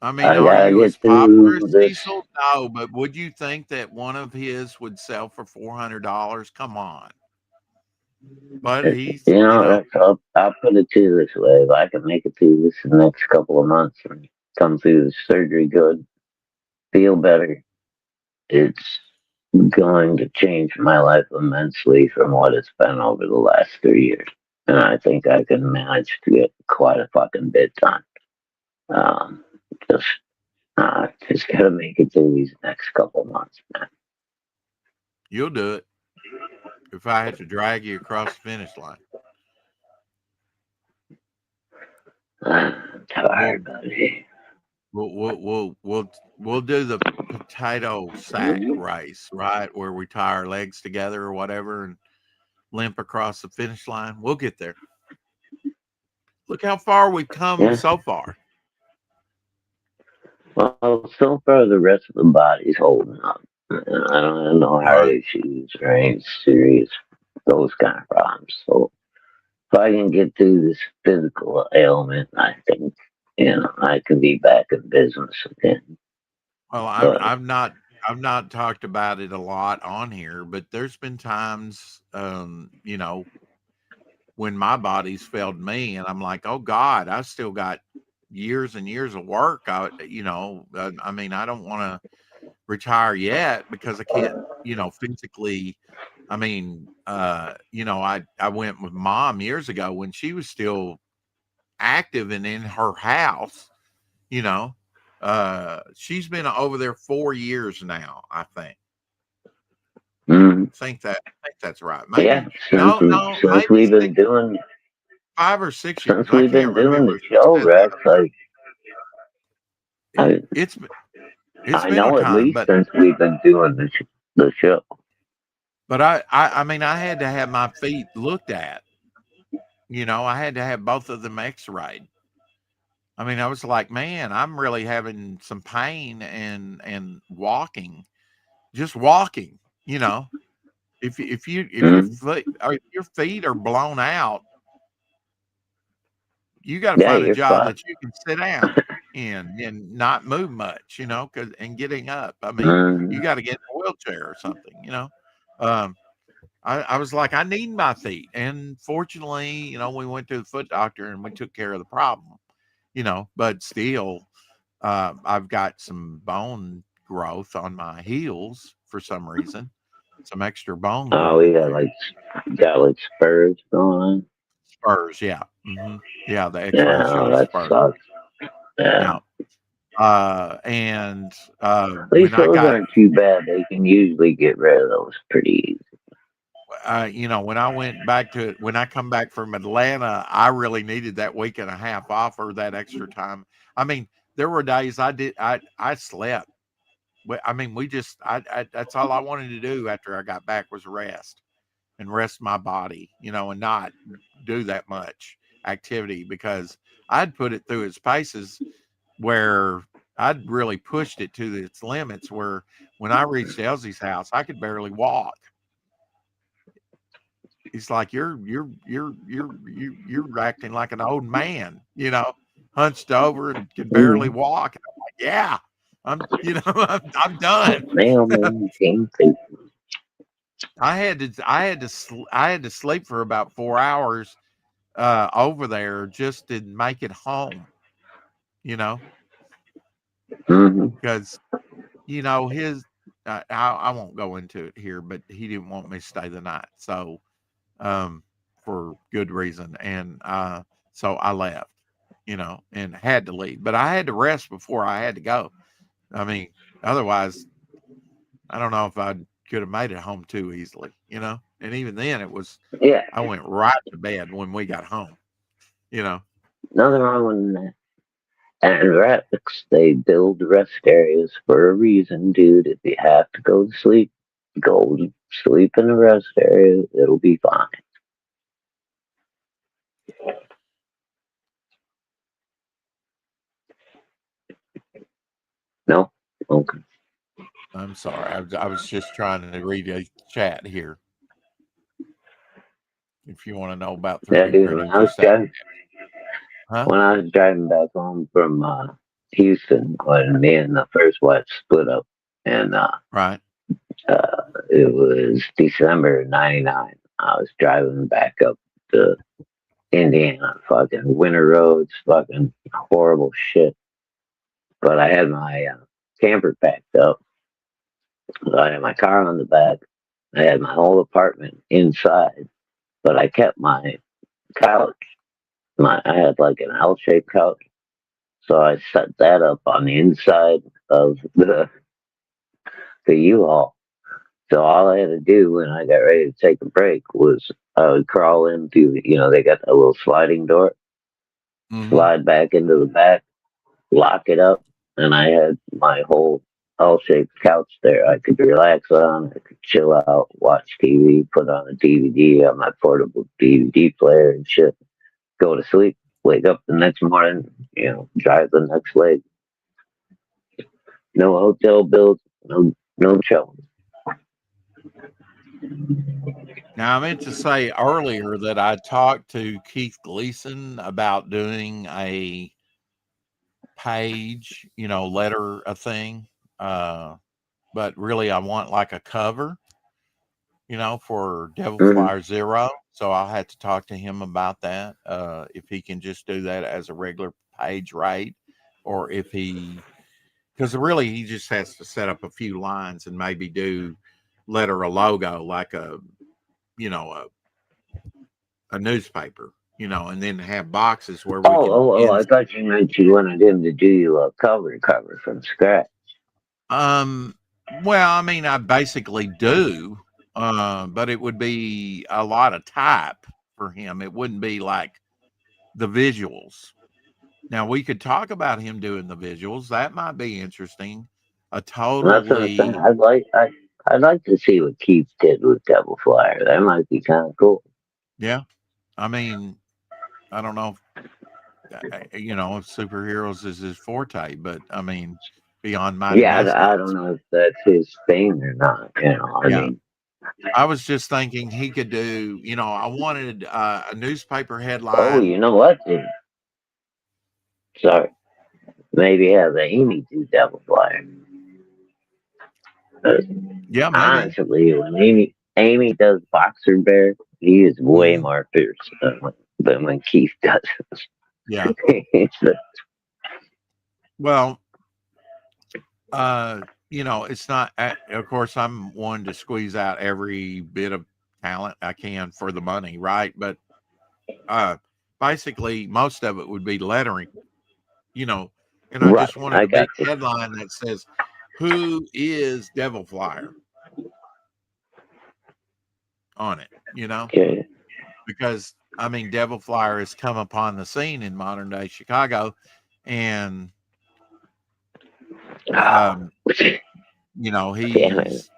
I mean, I are gotta you as get popular as through this. Cecil? No, but would you think that one of his would sell for $400? Come on. But he's, I'll put it to you this way: if I can make it through this in the next couple of months and come through the surgery good, feel better, it's going to change my life immensely from what it's been over the last 3 years. And I think I can manage to get quite a fucking bit done. Um, just, just gotta make it through these next couple of months, man. you'll do it if I had to drag you across the finish line. I'm tired, buddy. We'll do the potato sack race, right? Where we tie our legs together or whatever and limp across the finish line. We'll get there. Look how far we've come so far. Well, so far the rest of the body's holding up. I don't have no heart issues or any serious those kind of problems. So if I can get through this physical ailment, I think I can be back in business again. Well, I've not talked about it a lot on here, but there's been times, when my body's failed me, and I'm like, oh God, I've still got years and years of work. I mean, I don't want to retire yet because I can't, physically. I mean, I went with Mom years ago when she was still active and in her house. She's been over there 4 years now, I think. Mm. I think that's right. Maybe Yeah, since maybe we've been doing 5 or 6 years. since I we've can't been doing remember the if she show, said that Rex, or like not. I It's I been a know at time, least but since we've been doing the show. I mean, I had to have my feet looked at. I had to have both of them x-rayed. I mean, I was like, man, I'm really having some pain and walking, just walking, if your feet are blown out, you got to Yeah, find a you're job fine. that you can sit down in and not move much, and getting up. I mean, Mm. you got to get in a wheelchair or something. Um, I was like, I need my feet, and fortunately, we went to the foot doctor and we took care of the problem. But still, I've got some bone growth on my heels for some reason, some extra bone Oh, we growing got there. like spurs going on. Spurs, yeah. Yeah, the Yeah, x-ray oh, shows that spurs. sucks. Yeah. Yeah. And At when least I those got, aren't too bad. They can usually get rid of those pretty easy. when I went back to when I come back from Atlanta, I really needed that week and a half off or that extra time. I mean, there were days I slept. I mean, that's all I wanted to do after I got back was rest and rest my body, and not do that much activity because I'd put it through its paces where I'd really pushed it to its limits where when I reached Elsie's house, I could barely walk. He's like, you're acting like an old man, hunched over and can barely Mm. walk. And I'm like, yeah, I'm done. Mailman came through. I had to sleep for about 4 hours over there just to make it home, Mm-hmm. because his I won't go into it here, but he didn't want me to stay the night, so for good reason, and so I left, and had to leave, but I had to rest before I had to go. I mean, otherwise, I don't know if I could have made it home too easily, you know. And even then, it was Yeah, I went right to bed when we got home, you know. nothing wrong with that. And rats, they build rest areas for a reason, dude. If you have to go to sleep in a rest area. It'll be fine. No? Okay. I'm sorry, I was just trying to read a chat here. If you want to know about Yeah, 3D dude, printing, just ask. Huh? when I was driving back home from Houston, when me and the first wife split up, and Right. it was December '99. I was driving back up to Indiana, fucking winter roads, fucking horrible shit. But I had my camper packed up. So I had my car on the back. I had my whole apartment inside, but I kept my couch. I had like an L-shaped couch, so I set that up on the inside of the U-Haul. So all I had to do when I got ready to take a break was I would crawl into, they got a little sliding door, Mm-hmm. slide back into the back, lock it up, and I had my whole L-shaped couch there. I could relax on, I could chill out, watch TV, put on a DVD on my portable DVD player and shit, go to sleep, wake up the next morning, drive the next leg. No hotel bills, no trouble. Now, I meant to say earlier that I talked to Keith Gleason about doing a page, letter a thing. Uh, but really, I want like a cover, for Devil Mm-hmm. Flyer Zero. So I'll have to talk to him about that. If he can just do that as a regular page rate, or if because really he just has to set up a few lines and maybe do letter a logo like you know, a, a newspaper, and then have boxes where we can I thought you meant you wanted him to do you a cover from scratch. well, I mean, I basically do, but it would be a lot of type for him. It wouldn't be like the visuals. Now we could talk about him doing the visuals. That might be interesting. A That's what I'm saying. totally, I'd like to see what Keith did with Devil Flyer. That might be kind of cool. yeah. I mean, I don't know if superheroes is his forte, but I mean, beyond Mighty Yeah, I don't Mustache. know if that's his thing or not. I Yeah. mean, I was just thinking he could do, I wanted a newspaper oh, headline. you know what? Sorry, maybe have Amy do Devil Flyer. Uh, Yeah, maybe. Honestly, when Amy does Boxer Bear, he is way Hmm. more fierce than when Keith does. Yeah. Well, it's not, of course, I'm one to squeeze out every bit of talent I can for the money, right? But uh, basically, most of it would be lettering, you know, and I Right, just wanted I a big got you. headline that says, "Who is Devil Flyer?" on it, Okay. because I mean, Devil Flyer has come upon the scene in modern day Chicago, and Oh, um, damn it. he's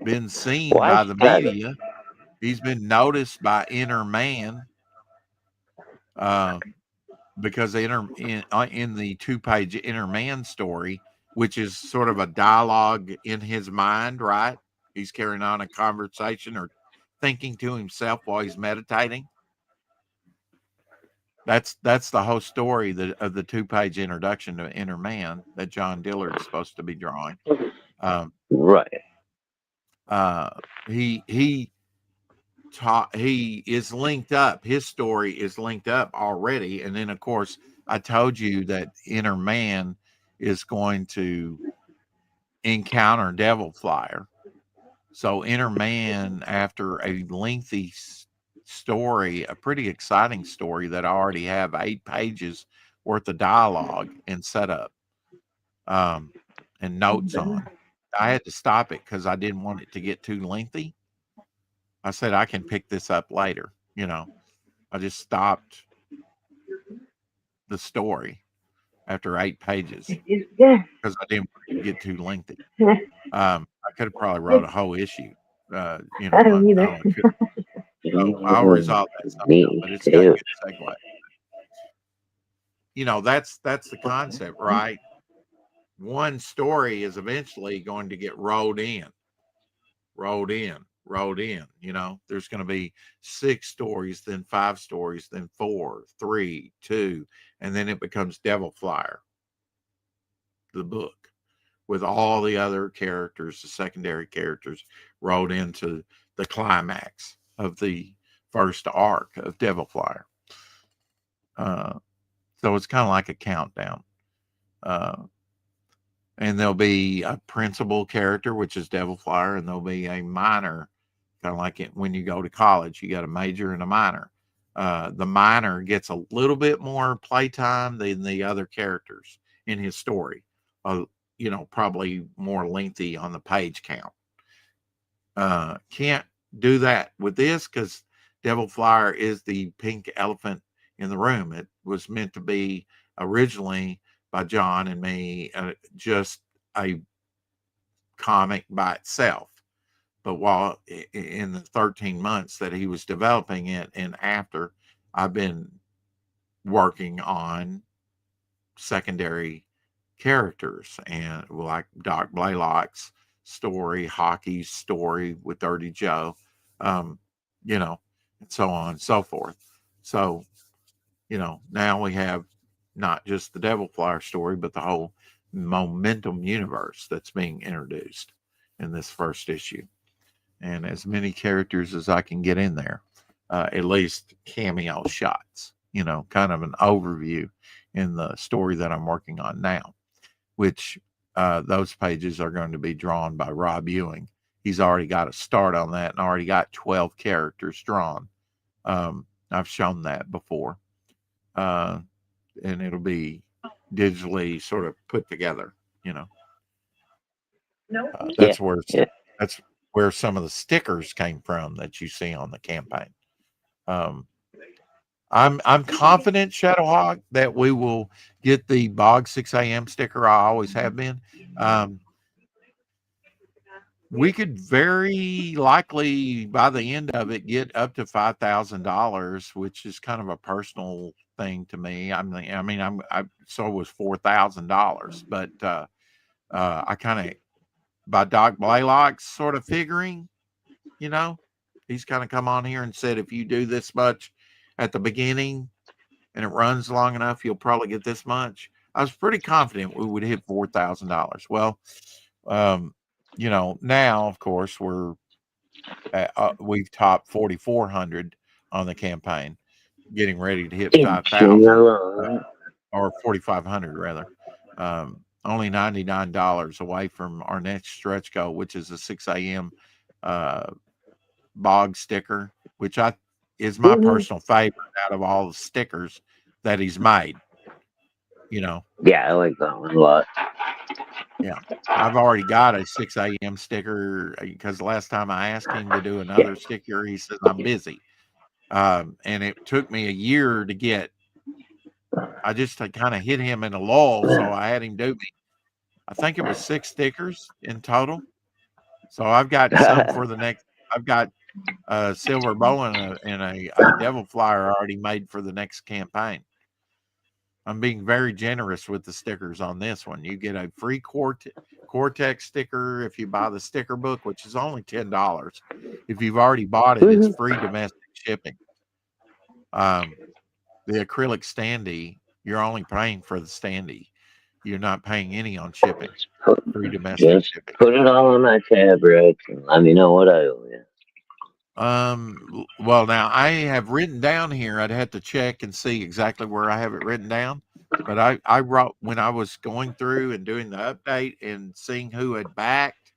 been seen Why by the Chicago? media. He's been noticed by Inner Man, uh, because in the 2-page Inner Man story, which is sort of a dialogue in his mind, right? He's carrying on a conversation or thinking to himself while he's meditating. That's the whole story of the 2-page introduction to Inner Man that John Dillard's supposed to be drawing. Um, Right. uh, he he is linked up. His story is linked up already, and then of course I told you that Inner Man is going to encounter Devil Flyer. So Inner Man, after a lengthy story, a pretty exciting story that I already have 8 pages worth of dialogue and setup, um, and notes on. I had to stop it because I didn't want it to get too lengthy. I said I can pick this up later. I just stopped the story after 8 pages because I didn't want it to get too lengthy. I could have probably wrote a whole issue. I don't either. I could. So I'll resolve that somehow, but it's got too. good segue. That's the concept, right? One story is eventually going to get rolled in, rolled in, rolled in. There's going to be 6 stories, then 5 stories, then 4, 3, 2, and then it becomes Devil Flyer, the book, with all the other characters, the secondary characters, rolled into the climax of the first arc of Devil Flyer. So it's kind of like a countdown. And there'll be a principal character, which is Devil Flyer, and there'll be a minor, kind of like it when you go to college, you got a major and a minor. The minor gets a little bit more playtime than the other characters in his story. Probably more lengthy on the page count. Can't do that with this because Devil Flyer is the pink elephant in the room. It was meant to be originally by John and me, just a comic by itself. But while in the 13 months that he was developing it and after, I've been working on secondary characters, and like Doc Blaylock's story, Hockey's story with Dirty Joe, and so on and so forth. So, now we have not just the Devil Flyer story, but the whole Momentum universe that's being introduced in this first issue. And as many characters as I can get in there, at least cameo shots, kind of an overview in the story that I'm working on now, which those pages are going to be drawn by Rob Ewing. He's already got a start on that and already got 12 characters drawn. I've shown that before. And it'll be digitally sort of put together, that's where some of the stickers came from that you see on the campaign. I'm confident, Shadowhawk, that we will get the Bog 6 a.m. sticker. I always have been. We could very likely, by the end of it, get up to $5,000, which is kind of a personal thing to me. So it was $4,000, but I kind of, by Doc Blaylock's sort of figuring, he's kind of come on here and said, if you do this much at the beginning and it runs long enough, you'll probably get this much. I was pretty confident we would hit $4,000. Well, now of course we've topped 4,400 on the campaign, getting ready to hit 5,000 or 4,500 rather. Only $99 away from our next stretch goal, which is a 6 a.m. Bog sticker, which is my personal favorite out of all the stickers that he's made. Yeah, I like that one a lot. Yeah, I've already got a 6 a.m. sticker because last time I asked him to do another sticker, he says I'm busy. And it took me a year to get. I just kind of hit him in a lull, so I had him do me. I think it was 6 stickers in total. So I've got some for the next. I've got a Silver Bow and a Devil Flyer already made for the next campaign. I'm being very generous with the stickers on this one. You get a free Cortex sticker if you buy the sticker book, which is only $10. If you've already bought it, it's free domestic shipping. The acrylic standee, you're only paying for the standee. You're not paying any on shipping. Free domestic shipping. Put it all on my tab, Rex, and let me know what I owe you. Well, now I have written down here, I'd have to check and see exactly where I have it written down. But I wrote when I was going through and doing the update and seeing who had backed,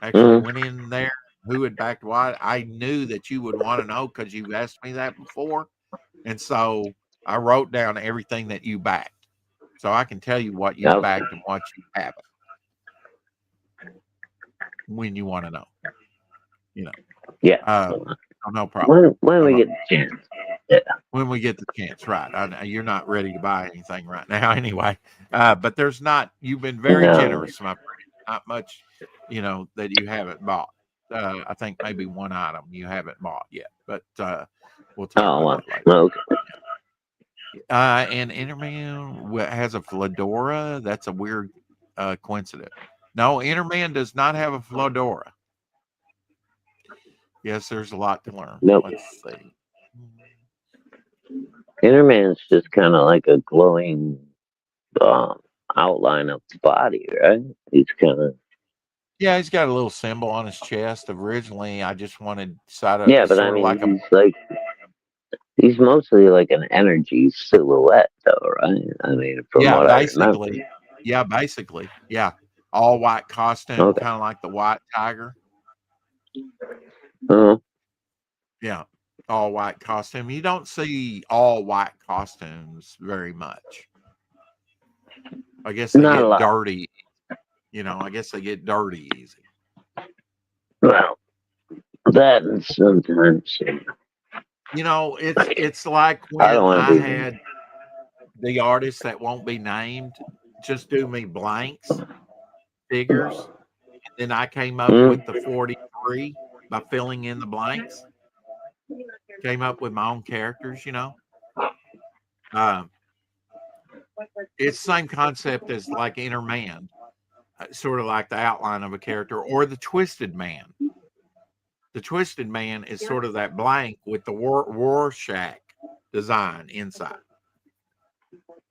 actually went in there, who had backed what. I knew that you would want to know because you've asked me that before. And so I wrote down everything that you backed. so I can tell you what you've backed and what you haven't when you want to know. Yeah. No problem. When we get the chance. Yeah. When we get the chance, right? You're not ready to buy anything right now, anyway. But there's not. You've been very generous, my friend. Not much, that you haven't bought. I think maybe one item you haven't bought yet, but we'll talk about that later. Okay. And Interman has a fedora. That's a weird coincidence. No, Interman does not have a fedora. Yes, there's a lot to learn. Nope. Let's see. Interman's just kind of like a glowing outline of the body, right? He's kind of. Yeah, he's got a little symbol on his chest. Originally, I just wanted Yeah, but I mean, he's mostly like an energy silhouette, though, right? I mean, from what I remember. Basically, yeah. All white costume, kind of like the White Tiger. Yeah, all white costume. You don't see all white costumes very much. I guess they get dirty. I guess they get dirty easy. Well, that and sometimes. It's like when I had the artists that won't be named just do me blanks, figures, and then I came up with the 43 by filling in the blanks. Came up with my own characters, It's the same concept as like Inner Man, sort of like the outline of a character, or the Twisted Man. The Twisted Man is sort of that blank with the Rorschach design inside.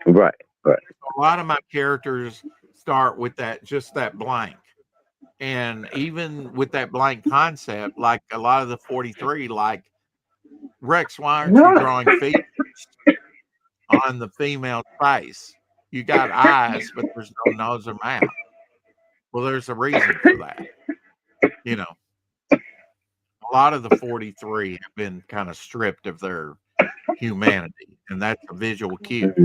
Right. A lot of my characters start with just that blank. And even with that blank concept, like a lot of the 43, like Rex, why aren't you drawing features on the female face? You got eyes, but there's no nose or mouth. Well, there's a reason for that. A lot of the 43 have been kind of stripped of their humanity, and that's a visual cue. But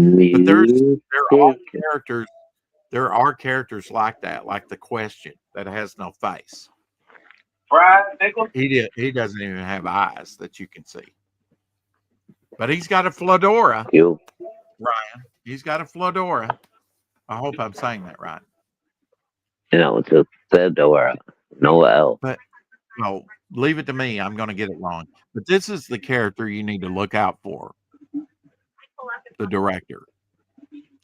there are characters like that, like the Question that has no face. He doesn't even have eyes that you can see. But he's got a fedora. Ryan, he's got a fedora. I hope I'm saying that right. It's a fedora. No L. But no, leave it to me. I'm going to get it wrong. But this is the character you need to look out for. The director.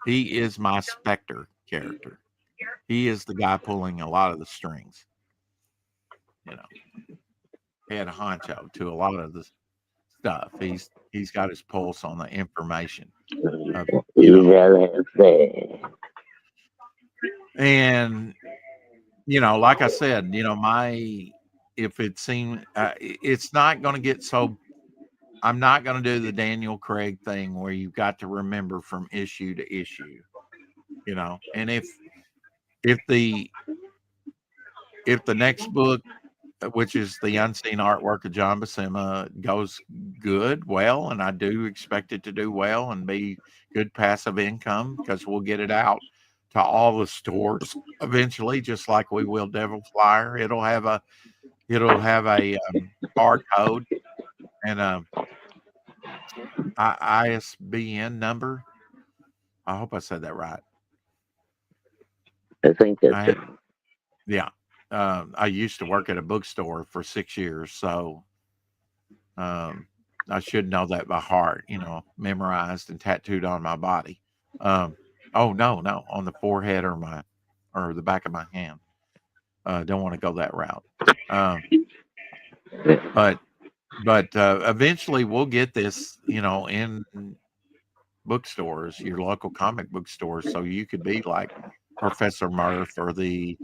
He is my Spectre character. He is the guy pulling a lot of the strings. Head honcho to a lot of the stuff. He's got his pulse on the information. And like I said, if it seemed it's not going to get so. I'm not going to do the Daniel Craig thing where you've got to remember from issue to issue. And if the next book, which is the unseen artwork of John Buscema, goes well, and I do expect it to do well and be good passive income because we'll get it out to all the stores eventually, just like we will Devil Flyer. It'll have a barcode and a ISBN number. I hope I said that right. I think that's it. Yeah. I used to work at a bookstore for 6 years, so I should know that by heart, memorized and tattooed on my body. No, on the forehead or the back of my hand. Don't want to go that route. But eventually we'll get this, in bookstores, your local comic book stores, so you could be like Professor Murph or the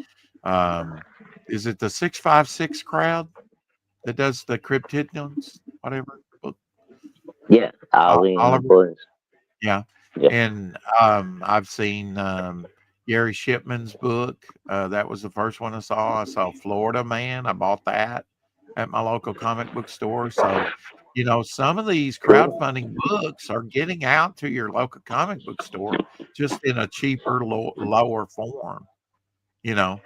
is it the 656 crowd that does the Cryptidons, whatever book? Yeah, Oliver. Yeah. And I've seen Gary Shipman's book. That was the first one I saw. I saw Florida Man. I bought that at my local comic book store. So You know, some of these Cool. crowdfunding books are getting out to your local comic book store just in a cheaper, lower form, you know.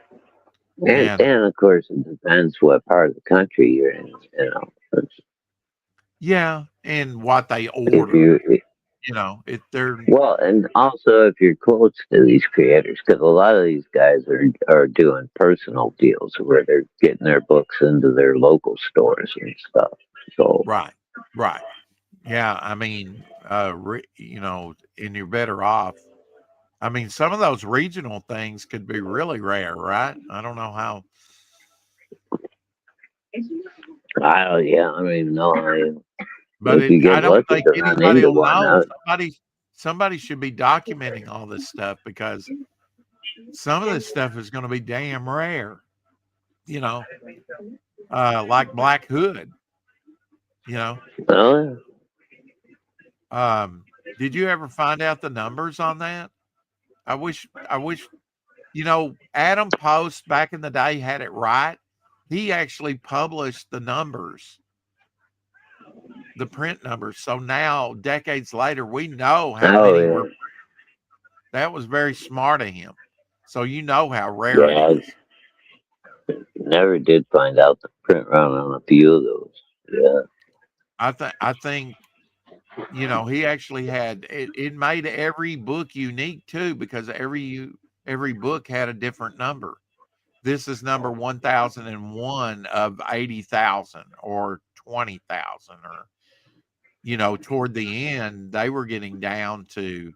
And And of course, it depends what part of the country you're in. You know, yeah, and what they if order, you you know, if they're well, and also if you're close to these creators, because a lot of these guys are doing personal deals where they're getting their books into their local stores and stuff. So right, right. Yeah, I mean, you know, and you're better off. I mean, some of those regional things could be really rare, right? I don't know how, yeah, I don't even know how but if you I get don't lucky think to run anybody into will one. know. Somebody should be documenting all this stuff because some of this stuff is going to be damn rare, you know, like Black Hood, you know. Oh, Did you ever find out the numbers on that? I wish, you know, Adam Post back in the day had it right. He actually published the numbers, the print numbers. So now, decades later, we know how oh many yeah, were. That was very smart of him. So you know how rare it yeah. is. Never did find out the print run on a few of those. Yeah. I think you know he actually had it. It made every book unique too because every book had a different number. This is number 1001 of 80,000 or 20,000, or you know, toward the end they were getting down to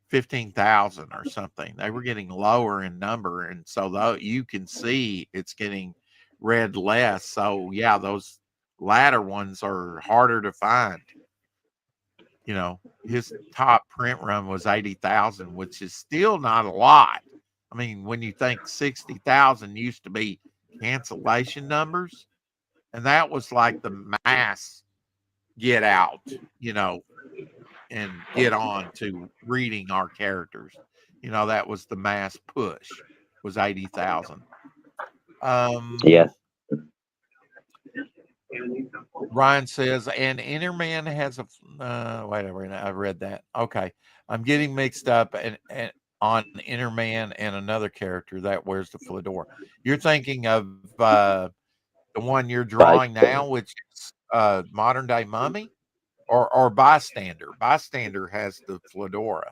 15,000 or something. They were getting lower in number, and so though you can see it's getting read less. So yeah, those latter ones are harder to find. You know, his top print run was 80,000, which is still not a lot. I mean, when you think 60,000 used to be cancellation numbers, and that was like the mass get out, you know, and get on to reading our characters. You know, that was the mass push was 80,000. Yeah. Um, Ryan says, and Interman has a wait a minute, I read that. Okay. I'm getting mixed up and on Interman and another character that wears the fedora. You're thinking of the one you're drawing Bystander. now, which is modern day mummy or bystander. Bystander has the fedora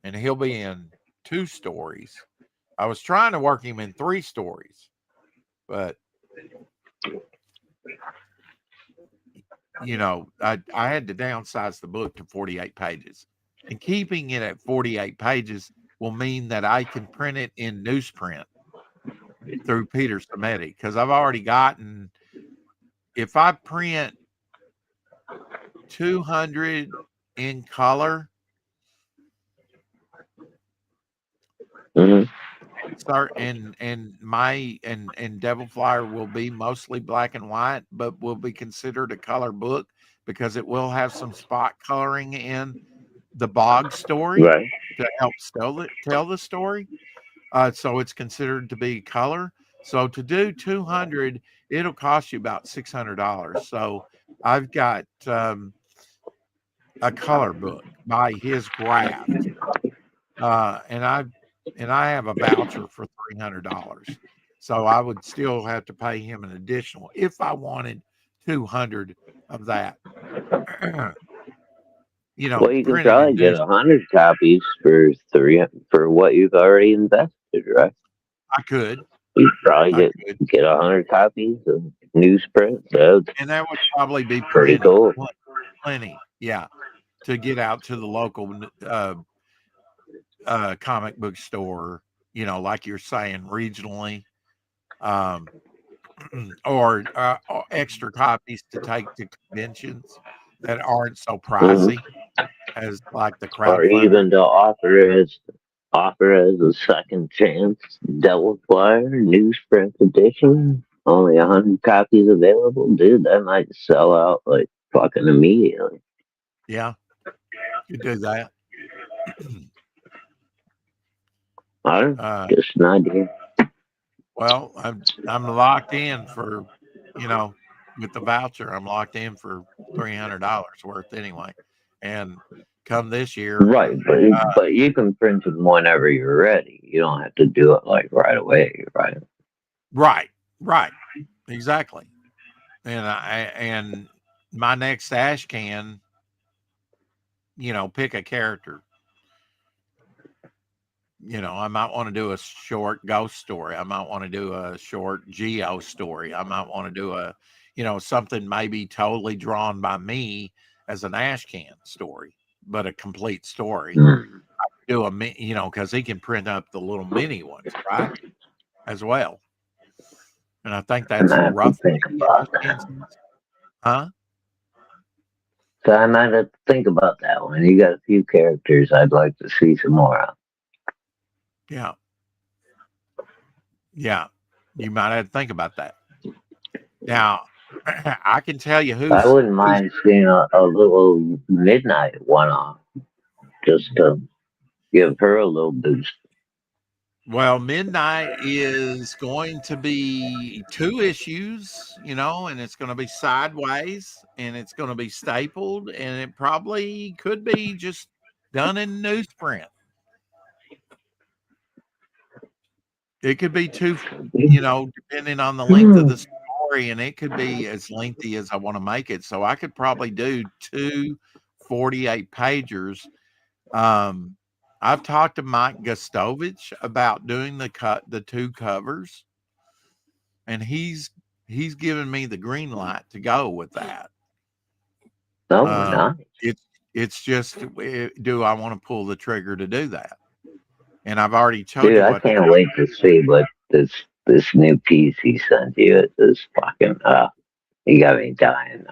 and he'll be in 2 stories. I was trying to work him in 3 stories, but you know, I had to downsize the book to 48 pages. And keeping it at 48 pages will mean that I can print it in newsprint through Peter Samedi because I've already gotten, if I print 200 in color, Mm-hmm. start and Devil Flyer will be mostly black and white, but will be considered a color book because it will have some spot coloring in the bog story Right. to help tell the story. So it's considered to be color. So to do 200, it'll cost you about $600. So I've got a color book by his graft, and I have a voucher for $300. So I would still have to pay him an additional if I wanted 200 of that. You know, Well, you can printed in probably get news. 100 copies for for what you've already invested, right? I could, You probably I get could, 100 copies of newsprint. That's and that would probably be pretty plenty, cool. plenty, yeah, to get out to the local comic book store. You know, like you're saying, regionally, um, or extra copies to take to conventions that aren't so Hmm. pricey as like the Or crowdfunder. even to offer as a second chance Devil Flyer newsprint edition. Only 100 copies available, dude. That might sell out like fucking immediately. Yeah, you do that. I don't know, uh, just an idea. well, I'm locked in for, you know. with the voucher. I'm locked in for $300 worth anyway. And come this year, Right, but you can print them whenever you're ready. You don't have to do it like right away, right? Right, exactly. And my next ash can, pick a character. I might want to do a short ghost story. I might want to do a short geo story. I might want to do something maybe totally drawn by me as an ash can story, but a complete story. Mm. Do because he can print up the little mini ones, right? As well. And I think I that's might have to roughly, think about that. huh? So I might have to think about that one. You got a few characters I'd like to see some more of. Yeah. Yeah. You might have to think about that. Now, I can tell you I wouldn't mind seeing a little Midnight one off just to give her a little boost. Well, Midnight is going to be 2 issues, and it's going to be sideways and it's going to be stapled and it probably could be just done in newsprint. It could be 2, depending on the length of the story, and it could be as lengthy as I want to make it. So I could probably do 2 48-pagers. I've talked to Mike Gustovich about doing the 2 covers, and he's given me the green light to go with that. Oh, nice. It's just, do I want to pull the trigger to do that? And I've already told Dude, you I what. can't wait to see what this new piece he sent you. It is fucking he got me dying.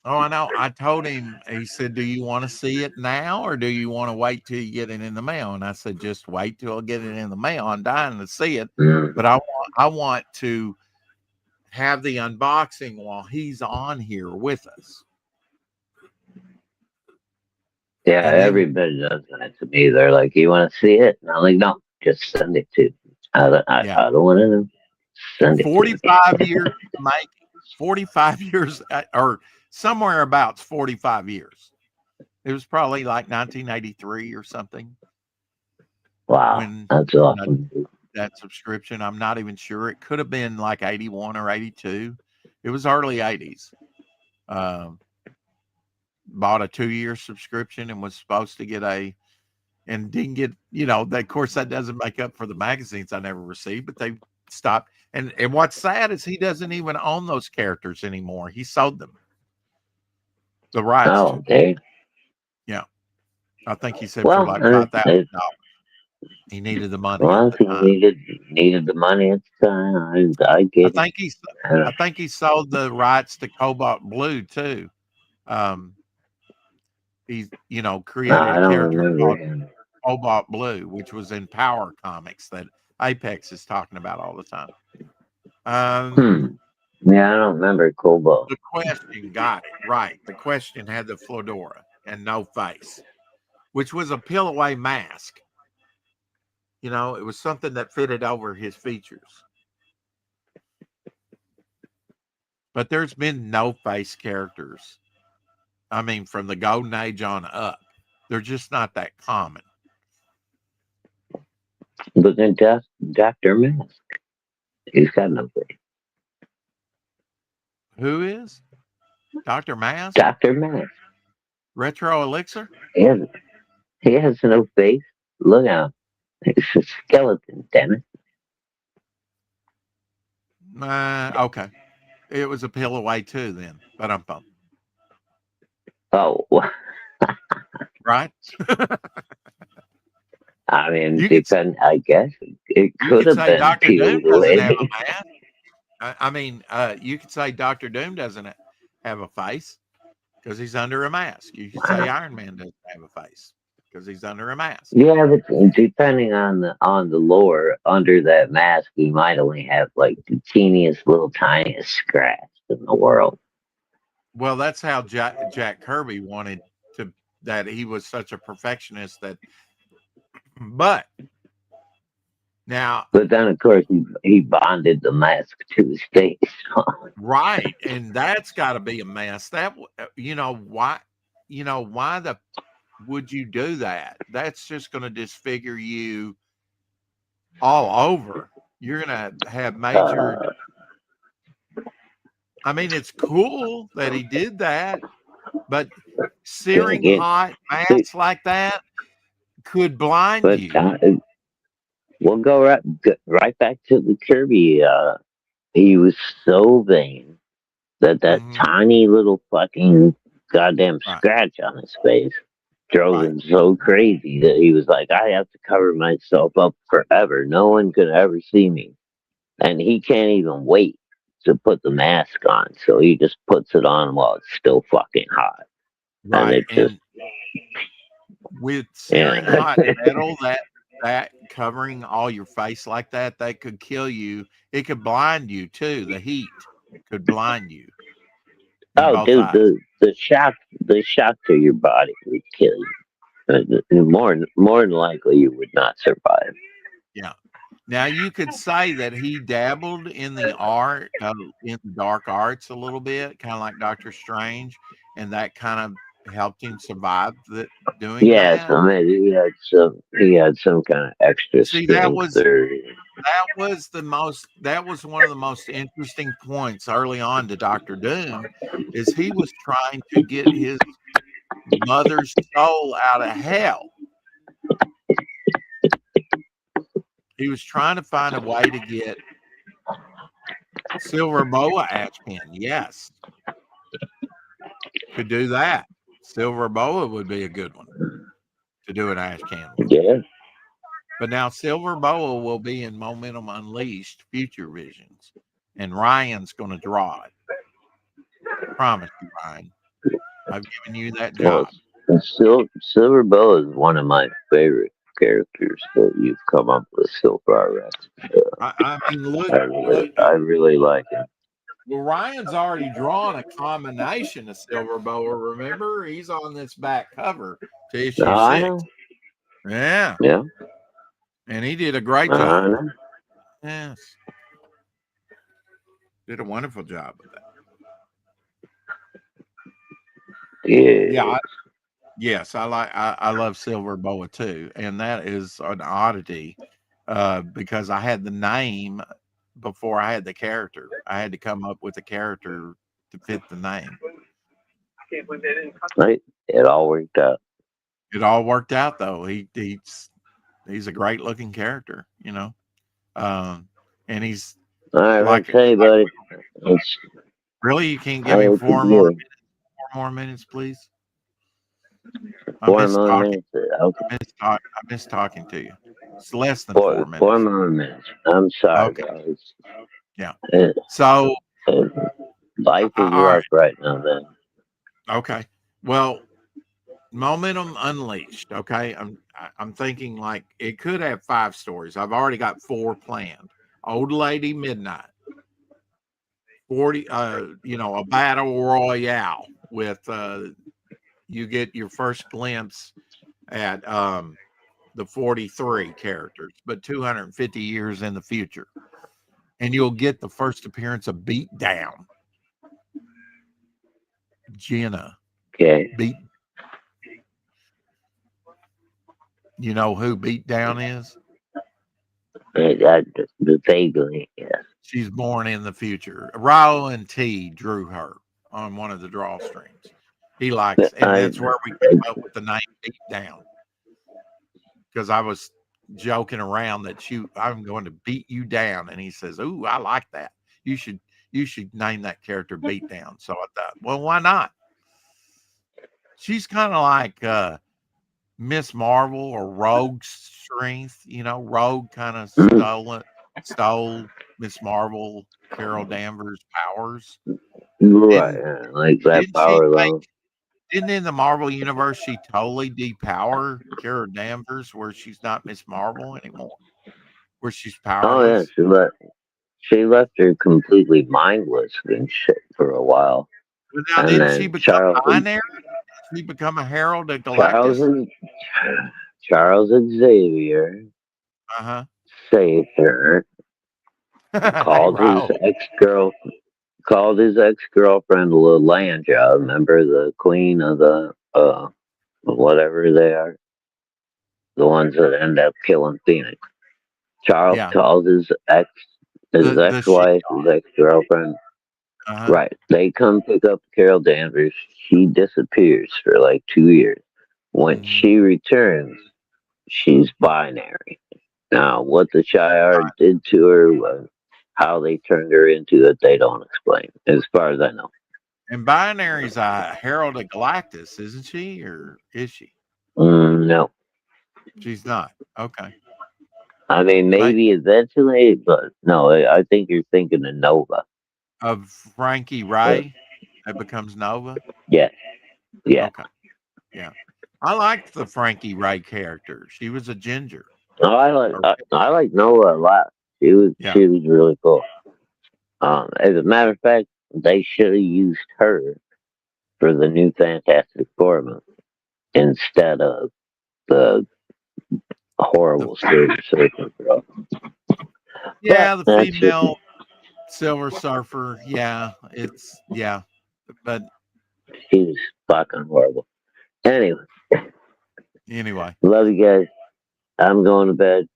Oh, I know. I told him, he said, do you want to see it now or do you want to wait till you get it in the mail? And I said, just wait till I get it in the mail. I'm dying to see it. But I want to have the unboxing while he's on here with us. Yeah, everybody does that to me. They're like, you want to see it? And I'm like, no, just send it to me. I don't want to know. Send it 45 years making. 45 years or somewhere about 45 years. It was probably like 1983 or something. Wow, that's awesome. That subscription, I'm not even sure. It could have been like 81 or 82. It was early 80s. Bought a 2-year subscription and was supposed to get and didn't get, of course that doesn't make up for the magazines I never received, but they stopped. And what's sad is he doesn't even own those characters anymore. He sold them. The rights. Oh, okay. Yeah. I think he said for like $5,000. He needed the money. Well, if he needed the money at the time, I get it. I think he sold the rights to Cobalt Blue too. He's created a character called Cobalt Blue, which was in Power Comics that Apex is talking about all the time. Yeah, I don't remember Cobalt. The Question got it right. The Question had the fedora and no face, which was a peel away mask. It was something that fitted over his features. But there's been no face characters. I mean, from the Golden Age on up, they're just not that common. But then Dr. Mask, he's got no face. Who is? Dr. Mask? Dr. Mask. Retro Elixir? He has no face. Look out. It's a skeleton, damn it. Okay. It was a peel away too then, but I'm pumped. Oh. Right? I mean, I guess it could have been Dr. Doom doesn't have a mask. I mean, you could say Dr. Doom doesn't have a face because he's under a mask. You could say Iron Man doesn't have a face because he's under a mask. Yeah, but depending on the lore, under that mask, he might only have like the teeniest little tiniest scratch in the world. Well, that's how Jack Kirby wanted that he was such a perfectionist but Now, But then, of course, he bonded the mask to his face. right, and that's got to be a mess. That why, why the would you do that? That's just going to disfigure you all over. You're going to have major. I mean, it's cool that he did that, but searing hot masks like that could blind But you. we'll go right back to the Kirby. He was so vain that tiny little fucking goddamn scratch on his face drove him so crazy that he was like, I have to cover myself up forever. No one can ever see me. And he can't even wait to put the mask on, so he just puts it on while it's still fucking hot. Right. And it just with searing hot metal, that covering all your face like that could kill you. It could blind you too. The heat could blind you. Oh, dude, the shock to your body would kill you. More than likely, you would not survive. Yeah. Now you could say that he dabbled in the art, in dark arts a little bit, kind of like Doctor Strange, and that kind of helped him survive doing that. Yes, I mean he had some kind of extra See, that was one of the most interesting points early on to Dr. Doom, is he was trying to get his mother's soul out of hell. He was trying to find a way to get Silver Boa ash pen. Yes. Could do that. Silver Boa would be a good one to do an ash can with. Yeah. But now Silver Boa will be in Momentum Unleashed Future Visions, and Ryan's going to draw it. I promise you, Ryan. I've given you that job. Silver Boa is one of my favorite characters that you've come up with so far, Rex. I mean, look, I really like him. Well, Ryan's already drawn a combination of Silver Boa. Remember, he's on this back cover to issue 6. Yeah. Yeah. And he did a great job. Yes. Did a wonderful job with that. Yeah. Yes, I love Silver Boa too. And that is an oddity because I had the name before I had the character. I had to come up with a character to fit the name. Right. It all worked out. It all worked out though. He's a great looking character, and he's all right. Like, hey, buddy. Really, you can't give me 4 more minutes, please. I miss talking to you. It's less than 4 minutes. 4 more minutes. I'm sorry, guys. Yeah. So life is rough right now, then. Okay. Well, Momentum Unleashed. Okay. I'm thinking like it could have 5 stories. I've already got 4 planned. Old Lady Midnight. 40. A battle royale with you get your first glimpse at the 43 characters, but 250 years in the future. And you'll get the first appearance of Beatdown. Jenna. Okay. You know who Beatdown is? Vaguely, yeah. She's born in the future. Rowan T drew her on one of the draw streams. He likes, and that's where we came up with the name Beatdown. Because I was joking around that I'm going to beat you down, and he says, "Ooh, I like that. You should name that character Beatdown." So I thought, well, why not? She's kind of like Miss Marvel or Rogue strength, Rogue kind of stole Miss Marvel, Carol Danvers' powers. Right, like that power level. Didn't in the Marvel universe she totally depower Carol Danvers where she's not Miss Marvel anymore? Where she's powerless? Oh yeah, she left her completely mindless and shit for a while. Well, now didn't she become binary? She become a Herald of Galactus? Charles Xavier saved her. Called his ex-girlfriend Lalandra, remember the queen of the whatever they are, the ones that end up killing Phoenix. Charles calls his ex-wife, his ex-girlfriend. Right. They come pick up Carol Danvers. She disappears for like 2 years. When she returns, she's binary. Now, what the Shi'ar did to her, how they turned her into it, they don't explain, as far as I know. And Binary's Herald of Galactus, isn't she, or is she? No. She's not. Okay. I mean, maybe eventually, but no, I think you're thinking of Nova. Of Frankie Ray that becomes Nova? Yeah. Yeah. Okay. Yeah. I liked the Frankie Ray character. She was a ginger. No, I like Nova a lot. She was really cool. As a matter of fact, they should have used her for the new Fantastic Four movie instead of the horrible Silver Surfer girl. Yeah, the female Silver Surfer. Yeah, but she was fucking horrible. Anyway, love you guys. I'm going to bed,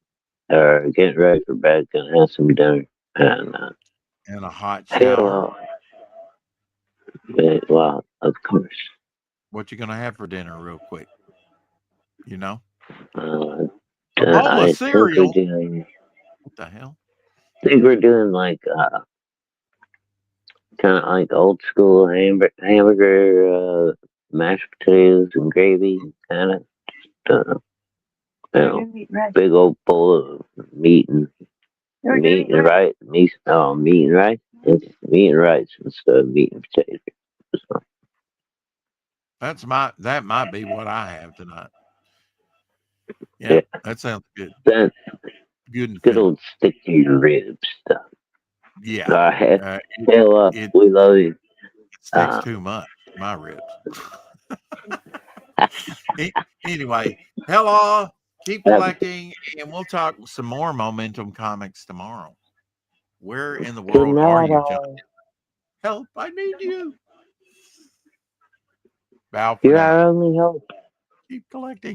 or getting ready for bed. Gonna have some dinner and a hot shower. Well, of course. What you gonna have for dinner, real quick? You know, a bowl of cereal. What the hell? I think we're doing like kind of like old school hamburger, mashed potatoes and gravy, kind of. Big old bowl of meat and rice. Meat and rice. It's meat and rice instead of meat and potatoes. So. That might be what I have tonight. Yeah. That sounds good. Good old stick to your ribs stuff. Yeah. We love you. It sticks too much. My ribs. Anyway, hello. Keep collecting, and we'll talk some more Momentum Comics tomorrow. Where in the world are you, John? Help! I need you. Bow for You're now. our only hope. Keep collecting.